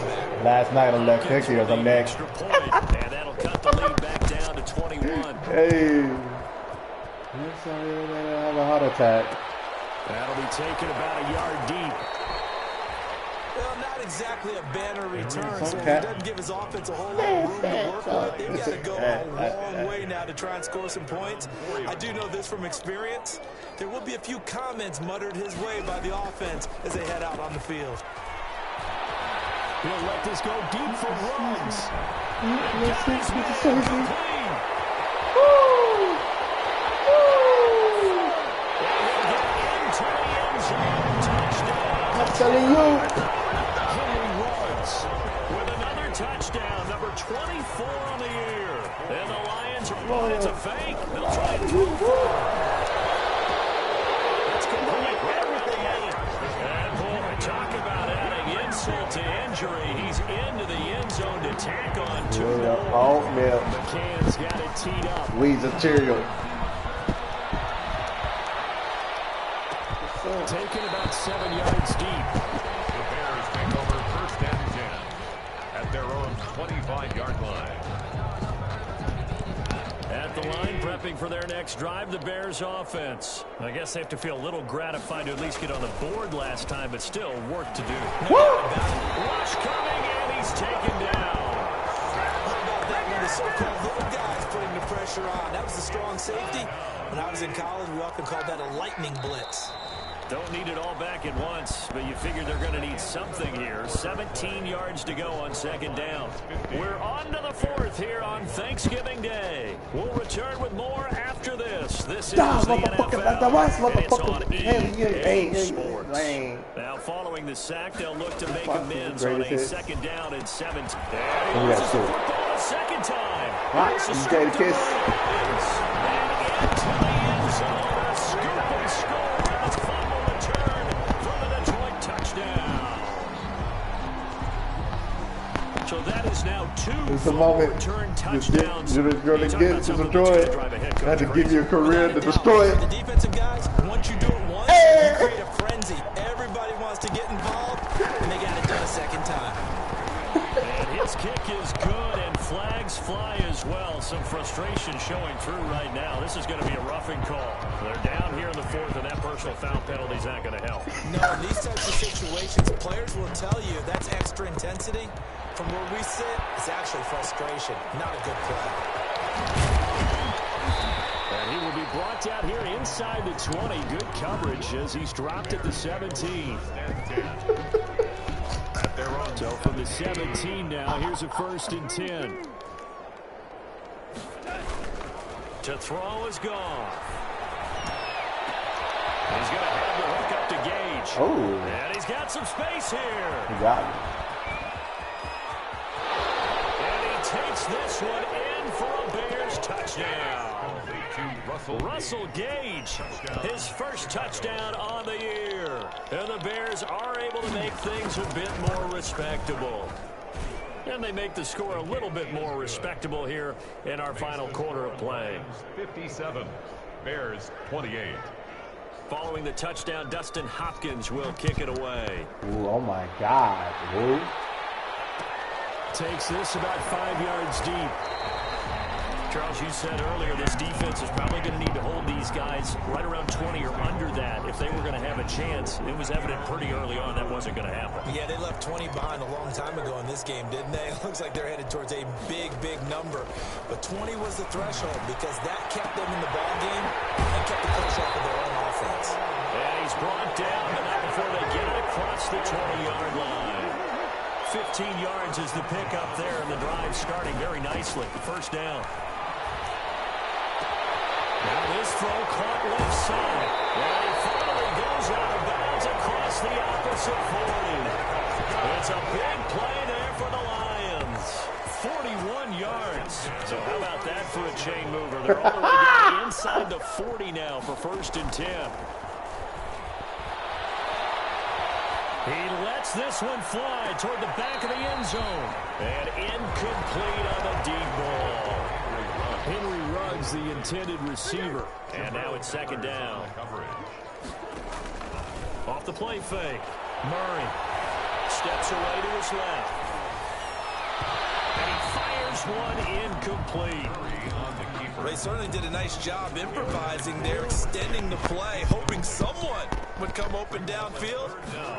last night on that picture of the next. Extra point, and that'll cut the lead back down to 21. Hey. Looks like you're gonna have a heart attack. That'll be taken about a yard deep. Well, not exactly a banner return, so it doesn't give his offense a whole lot of room to work with. They've got to go a long way now to try and score some points. I do know this from experience. There will be a few comments muttered his way by the offense as they head out on the field. He'll let this go deep for runs. I'm telling you. Henry Ruggs with another touchdown, number 24 on the year. And the Lions are going. It's a fake. They'll try and throw for it. It's complete right around the end. And boy, talk about adding insult to injury. He's into the end zone to tack on 2 more. Oatmeal. McCann's got it teed up. Weezer cereal. Taken about 7 yards deep. The Bears take over 1st and 10 at their own 25-yard line. At the line, prepping for their next drive, the Bears offense. I guess they have to feel a little gratified to at least get on the board last time, but still work to do. Rush coming, and he's taken down. How about that one? The so-called little guys putting the pressure on. That was the strong safety. When I was in college, we often called that a lightning blitz. Don't need it all back at once, but you figure they're going to need something here. 17 yards to go on 2nd down. We're on to the 4th here on Thanksgiving Day. We'll return with more after this. This is the NFL, and it's on EA Sports. Now, following the sack, they'll look to make amends on a 2nd down and 7. And he loses the football a 2nd time. This is a kiss. And into the end zone, a scoop and score. So that is now 2 return touchdowns. You're going to get to destroy it. I had to give you a career to destroy it. The defensive guys, once you do it once, you create a frenzy. Everybody wants to get involved, and they got it done a 2nd time. And his kick is good, and flags fly as well. Some frustration showing through right now. This is going to be a roughing call. They're down here in the 4th, and that personal foul penalty is not going to help. No, in these types of situations, players will tell you that's extra intensity. From where we sit, it's actually frustration, not a good play. And he will be brought down here inside the 20. Good coverage as he's dropped at the 17. So from the 17 now, here's a 1st and 10. To throw is gone. He's going to have the hook up to Gage. Oh. And he's got some space here. He got it. Takes this one in for a Bears touchdown. Russell Gage, his 1st touchdown on the year. And the Bears are able to make things a bit more respectable. And they make the score a little bit more respectable here in our final quarter of play. 57, Bears 28. Following the touchdown, Dustin Hopkins will kick it away. Ooh, oh my God, dude. Takes this about 5 yards deep. Charles, you said earlier this defense is probably going to need to hold these guys right around 20 or under that if they were going to have a chance. It was evident pretty early on that wasn't going to happen. Yeah, they left 20 behind a long time ago in this game, didn't they? It looks like they're headed towards a big, big number. But 20 was the threshold because that kept them in the ball game and kept the pressure off of their own offense. And he's brought down, but not before they get it across the 20-yard line. 15 yards is the pickup there, and the drive starting very nicely. 1st down. Now this throw caught left side. And he finally goes out of bounds across the opposite 40. It's a big play there for the Lions. 41 yards. So how about that for a chain mover? They're all the way down inside the 40 now for 1st and 10. He lets this one fly toward the back of the end zone. And incomplete on the deep ball. Henry Ruggs, the intended receiver. And now it's 2nd down. Off the play fake. Murray steps away to his left. And he fires one incomplete. They certainly did a nice job improvising there, extending the play, hoping someone would come open downfield,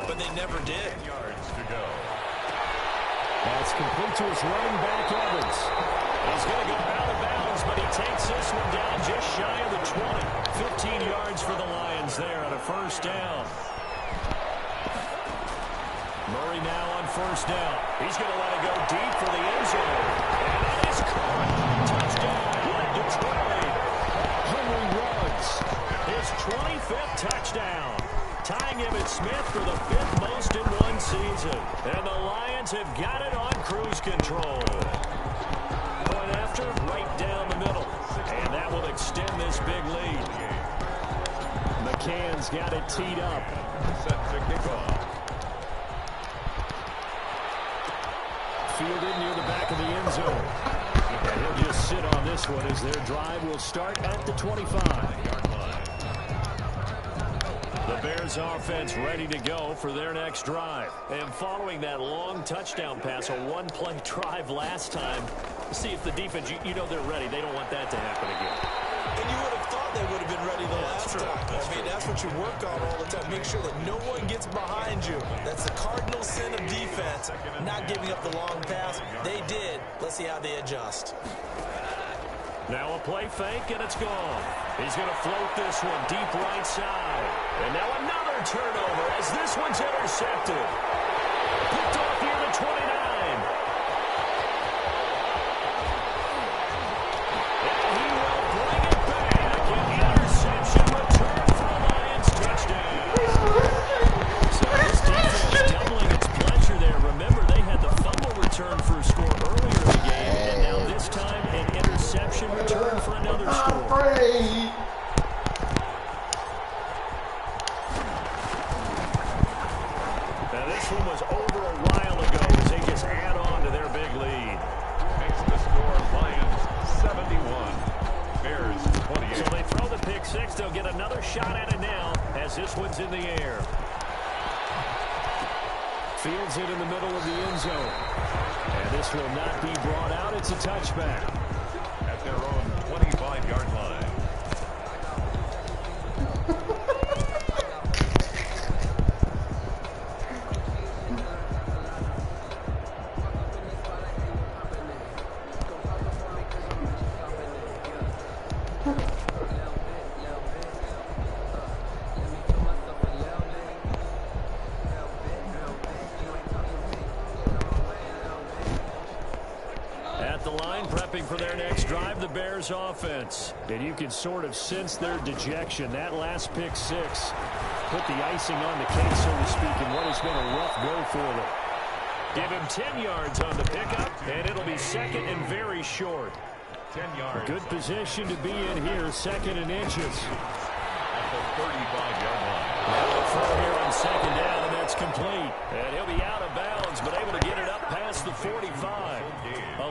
but they never did. 10 yards to go. That's complete to his running back, Evans. He's going to go out of bounds, but he takes this one down just shy of the 20. 15 yards for the Lions there on a first down. Murray now on first down. He's going to let it go deep for the end zone. And that is caught. Touchdown, Detroit. Henry Ruggs. His 25th touchdown. Tying Emmitt Smith for the 5th most in one season. And the Lions have got it on cruise control. Going after right down the middle. And that will extend this big lead. McCann's got it teed up. Set to kick off. Fielded near the back of the end zone. And he'll just sit on this one as their drive will start at the 25-yard line. The Bears offense ready to go for their next drive. And following that long touchdown pass, a one-play drive last time, see if the defense, you know they're ready. They don't want that to happen again. And you would have thought they would have been ready the last time. I mean, that's what you work on all the time. Make sure that no one gets behind you. That's the cardinal sin of defense, not giving up the long pass. They did. Let's see how they adjust. Now a play fake, and it's gone. He's going to float this one deep right side. And now another turnover as this one's intercepted. Picked off near the 29. And he will bring it back. An interception return for the Lions touchdown. So this defense doubling its pleasure there. Remember, they had the fumble return for a score earlier in the game. And now this time, an interception return for another score. Now this one was over a while ago as they just add on to their big lead. Makes the score Lions 71. Bears 28. So they throw the pick six. They'll get another shot at it now as this one's in the air. Fields it in the middle of the end zone. And this will not be brought out. It's a touchback. At their own 25-yard line. For their next drive, the Bears offense. And you can sort of sense their dejection. That last pick six put the icing on the cake, so to speak, in what has been a rough go for them. Give him 10 yards on the pickup, and it'll be second and very short. 10 yards. Good position to be in here, second and inches. At the 35-yard line. Now the throw here on second down, and that's complete. And he'll be out of bounds, but able to get it up past the 45.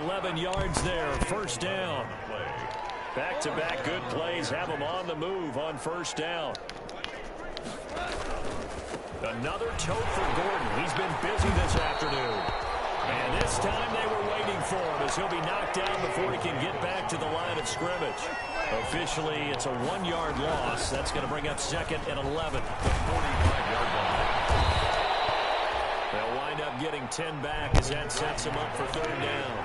11 yards there, first down. Back-to-back good plays have him on the move on first down. Another tote for Gordon. He's been busy this afternoon. And this time they were waiting for him as he'll be knocked down before he can get back to the line of scrimmage. Officially, it's a 1-yard loss. That's going to bring up second and 11. The 45-yard line. They'll wind up getting 10 back as that sets them up for third down.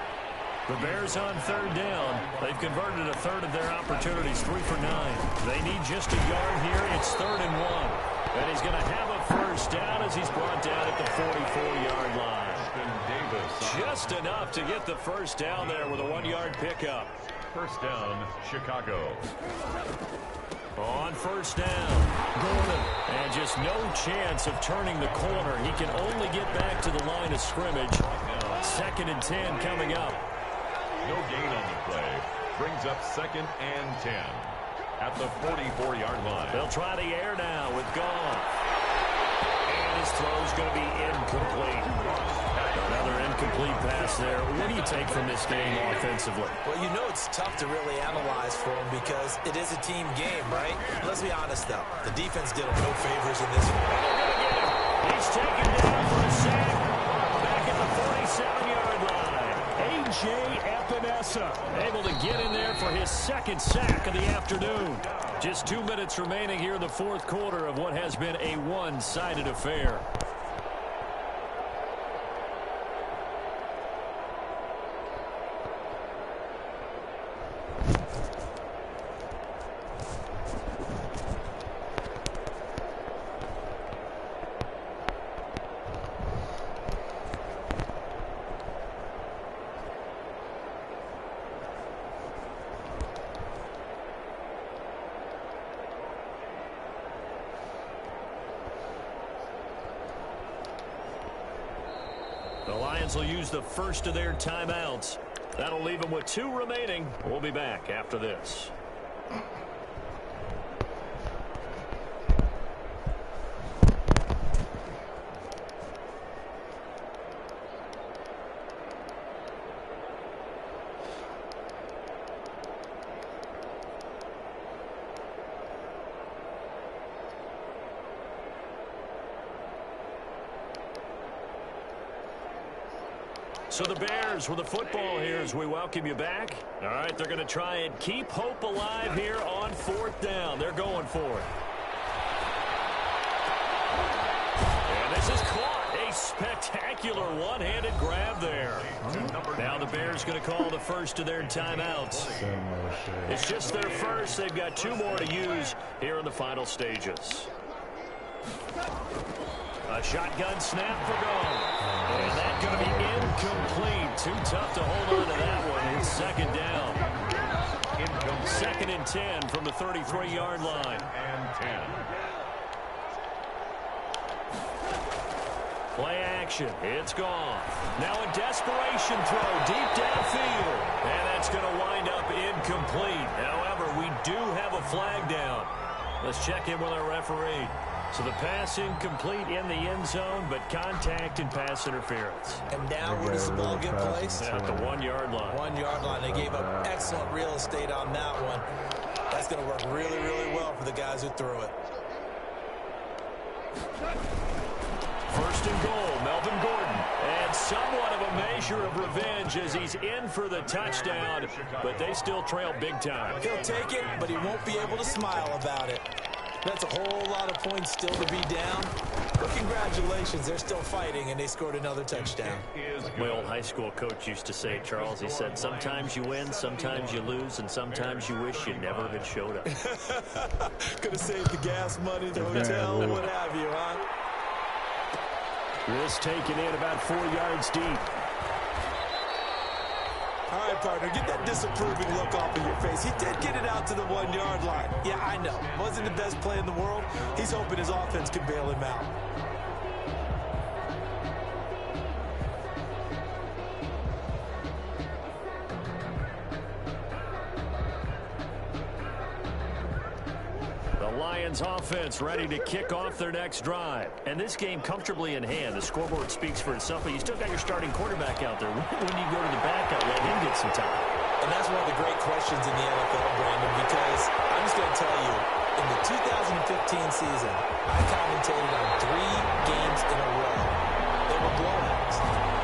The Bears on third down. They've converted a third of their opportunities, 3 for 9. They need just a yard here. It's third and 1. And he's going to have a first down as he's brought down at the 44-yard line. Just enough to get the first down there with a 1-yard pickup. First down, Chicago. On first down, Gordon. And just no chance of turning the corner. He can only get back to the line of scrimmage. Second and 10 coming up. No gain on the play. Brings up second and 10. At the 44-yard line. They'll try the air now with Goff. And his throw's going to be incomplete. Another incomplete pass there. What do you take from this game offensively? Well, you know it's tough to really analyze for him because it is a team game, right? Let's be honest, though. The defense did him no favors in this one. He's taken down for a sack. Back at the 47-yard line. A.J. Epinesa able to get in there for his second sack of the afternoon. Just 2 minutes remaining here in the fourth quarter of what has been a one-sided affair. Lions will use the first of their timeouts. That'll leave them with 2 remaining. We'll be back after this. So the Bears with the football here as we welcome you back. All right, they're going to try and keep hope alive here on 4th down. They're going for it. And this is caught. A spectacular one-handed grab there. Now the Bears going to call the first of their timeouts. It's just their first. They've got 2 more to use here in the final stages. A shotgun snap for goal. And that's going to be incomplete. Too tough to hold on to that one. It's 2nd down. 2nd and 10 from the 33-yard line. And 10. Play action. It's gone. Now a desperation throw deep downfield. And that's going to wind up incomplete. However, we do have a flag down. Let's check in with our referee. So the pass incomplete in the end zone, but contact and pass interference. And now where does the ball get placed? At the 1-yard line. 1-yard line. They gave up excellent real estate on that one. That's going to work really, really well for the guys who threw it. 1st and goal, Melvin Gordon. And somewhat of a measure of revenge as he's in for the touchdown, but they still trail big time. He'll take it, but he won't be able to smile about it. That's a whole lot of points still to be down. But congratulations, they're still fighting, and they scored another touchdown. My old high school coach used to say, Charles, he said, sometimes you win, sometimes you lose, and sometimes you wish you never had showed up. Could have saved the gas money, the hotel, what have you, huh? This taken in about 4 yards deep. All right, partner, get that disapproving look off of your face. He did get it out to the 1-yard line. Yeah, I know. Wasn't the best play in the world. He's hoping his offense can bail him out. Lions offense ready to kick off their next drive. And this game comfortably in hand. The scoreboard speaks for itself, but you still got your starting quarterback out there. When you go to the backup, let him get some time. And that's one of the great questions in the NFL, Brandon, because I'm just going to tell you, in the 2015 season, I commentated on 3 games in a row. They were blowouts.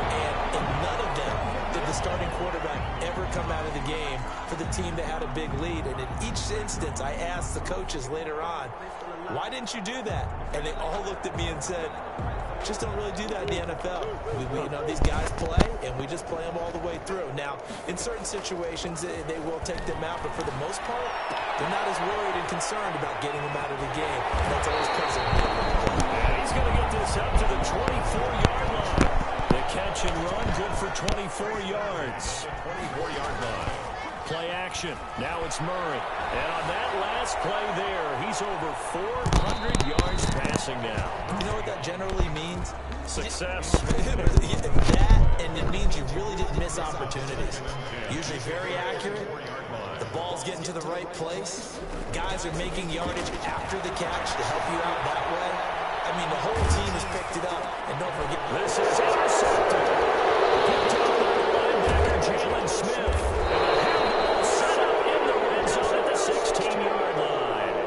And in none of them did the starting quarterback ever come out of the game for the team that had a big lead. And in each instance, I asked the coaches later on, why didn't you do that? And they all looked at me and said, just don't really do that in the NFL. You know, these guys play, and we just play them all the way through. Now, in certain situations, they will take them out, but for the most part, they're not as worried and concerned about getting them out of the game. And that's always present. And he's going to get this up to the 24-yard line. The catch and run, good for 24 yards. 24-yard line. Play action. Now it's Murray. And on that last play there, he's over 400 yards passing now. You know what that generally means? Success. That, and it means you really didn't miss opportunities. Usually very accurate. The ball's getting to the right place. Guys are making yardage after the catch to help you out that way. I mean, the whole team has picked it up. And don't forget, this is intercepted. Picked up by linebacker Jalen Smith. Set up in the red zone at the 16-yard line.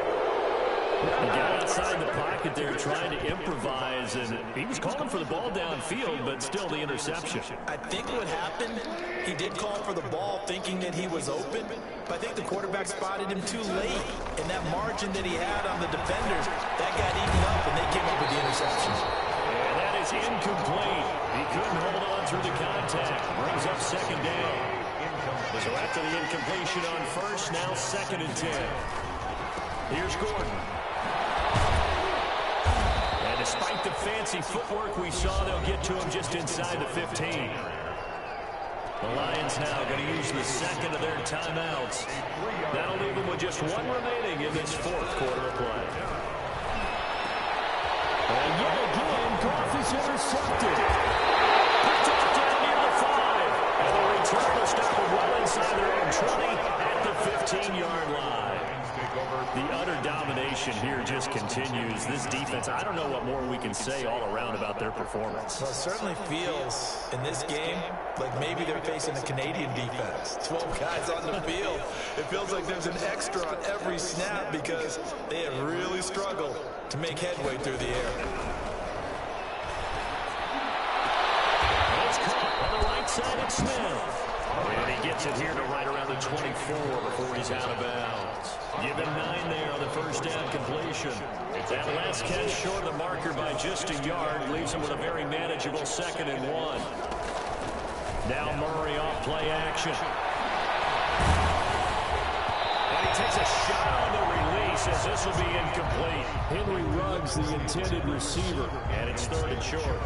He got outside the pocket there trying to improvise, and he was calling for the ball downfield, but still the interception. I think what happened, he did call for the ball thinking that he was open, but I think the quarterback spotted him too late, and that margin that he had on the defenders, that got eaten up, and they came up with the interception. And that is incomplete. He couldn't hold on through the contact. Brings up 2nd down. So after the incompletion on first, now 2nd and 10. Here's Gordon. And despite the fancy footwork we saw, they'll get to him just inside the 15. The Lions now going to use the 2nd of their timeouts. That'll leave them with just 1 remaining in this 4th quarter of play. And yet again, Goff is intercepted. Picked off 15-yard line. The utter domination here just continues. This defense, I don't know what more we can say all around about their performance. Well, it certainly feels in this game like maybe they're facing a Canadian defense. 12 guys on the field. It feels like there's an extra on every snap because they have really struggled to make headway through the air. It's caught on the right side of Smith. And he gets it here to right around the 24 before he's out of bounds. Give him 9 there on the first down completion. That last catch short of the marker by just a yard leaves him with a very manageable 2nd and 1. Now Murray off play action. And he takes a shot on the release as this will be incomplete. Henry Ruggs, the intended receiver. And it's 3rd and short.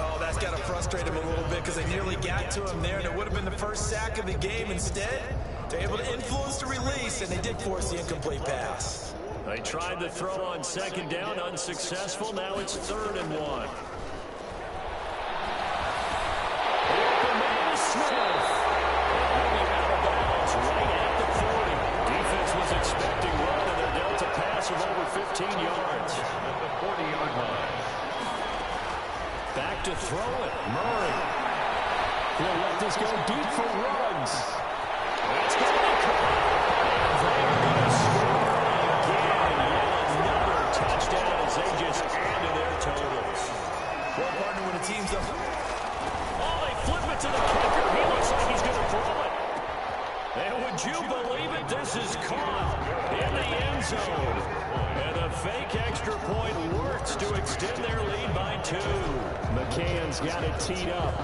Oh, that's got to frustrate him a little bit because they nearly got to him there, and it would have been the first sack of the game. Instead, they're able to influence the release, and they did force the incomplete pass. They tried the throw on 2nd down, unsuccessful. Now it's 3rd and 1. The man is Smith. Moving out of bounds right at the 40. Defense was expecting run, and they're dealt a pass of over 15 yards. At the 40-yard line. Back to throw it. Murray. He'll let this go deep for Ruggs. That's going to be caught. And they're going to score again. Yet another touchdown as they just add to their totals. Well, partner, when a team's up. Oh, they flip it to the kicker. He looks like he's going to throw it. And would you believe it? This is caught in the end zone. And the fake extra point works to extend their lead by 2. McCann's got it teed up.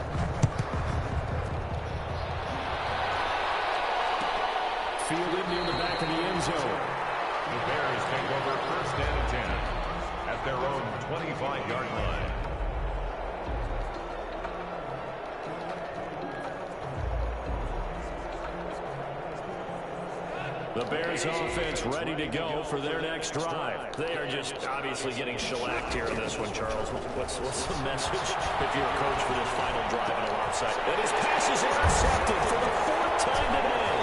Fielded near the back of the end zone. The Bears take over 1st and 10 at their own 25-yard line. The Bears offense ready to go for their next drive. They are just obviously getting shellacked here in this one, Charles. What's the message if you're a coach for this final drive on a onside? And his pass is intercepted for the 4th time today.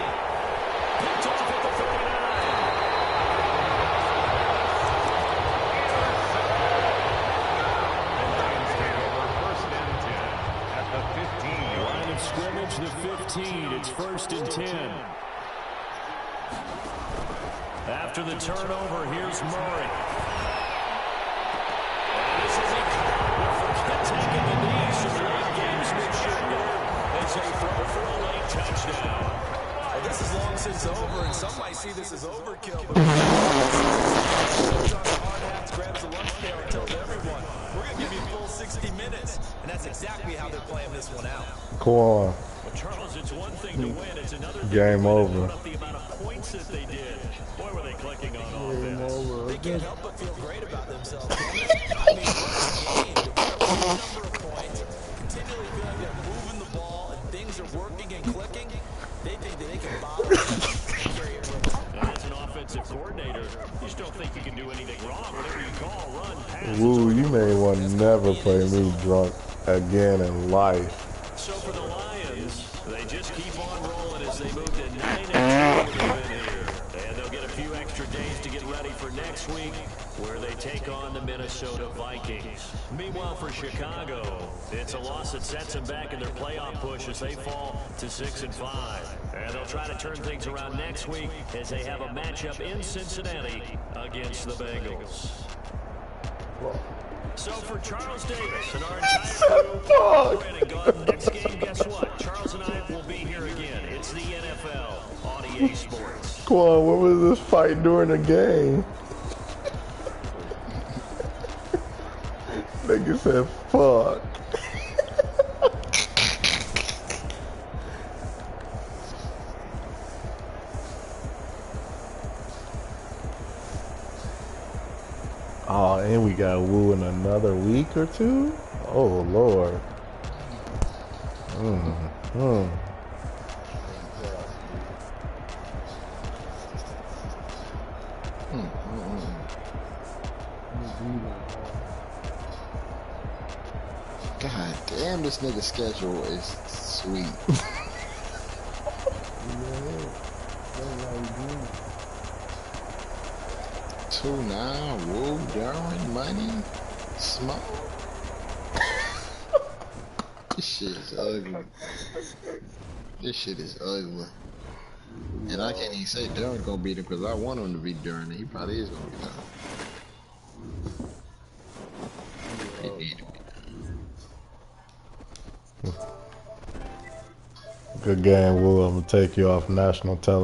Picked off at the 39. The Lions take over 1st and 10 at the 15. Line of scrimmage, the 15. It's 1st and 10. After the turnover, here's Murray. And this is a call. Taking the knees to the late gamesmanship there as they throw for a late touchdown. Well, this is long since over, and some might see this as overkill. But hard hats, grabs the lunch pail, and tells everyone, we're going to give you full 60 minutes. And that's exactly how they're playing this one out. Come on. Well, Charles, it's one thing to win. It's another thing Game to over. put up the amount of points that they did. Boy, were they clicking on offense. They can't help but feel great about themselves. I mean, what a game. To put up a number of points, continually feeling they're moving the ball and things are working and clicking. They think that they can bottle it. And as an offensive coordinator, you just don't think you can do anything wrong. Whatever you call, run, pass. Woo, you may want to never play me drunk again in life. So for the Lions, they just keep on rolling as they move to 9-2 here. And they'll get a few extra days to get ready for next week, where they take on the Minnesota Vikings. Meanwhile, for Chicago, it's a loss that sets them back in their playoff push as they fall to 6-5. And they'll try to turn things around next week as they have a matchup in Cincinnati against the Bengals. So for Charles Davis and our entire crew, Brandon Gaudin, next game, guess what? Charles and I will be here again. It's the NFL on EA Sports. Come on, what was this fight during the game? Nigga said, fuck. Oh, and we got Woo in another week or two? Oh, Lord. God damn, this nigga's schedule is sweet. who now? Woo, Darwin, Money, Smoke. This shit is ugly. This shit is ugly. And I can't even say Darren gonna beat him because I want him to beat Darren. He probably is gonna beat him. He need to beat him. Good game, Woo. I'm gonna take you off national television.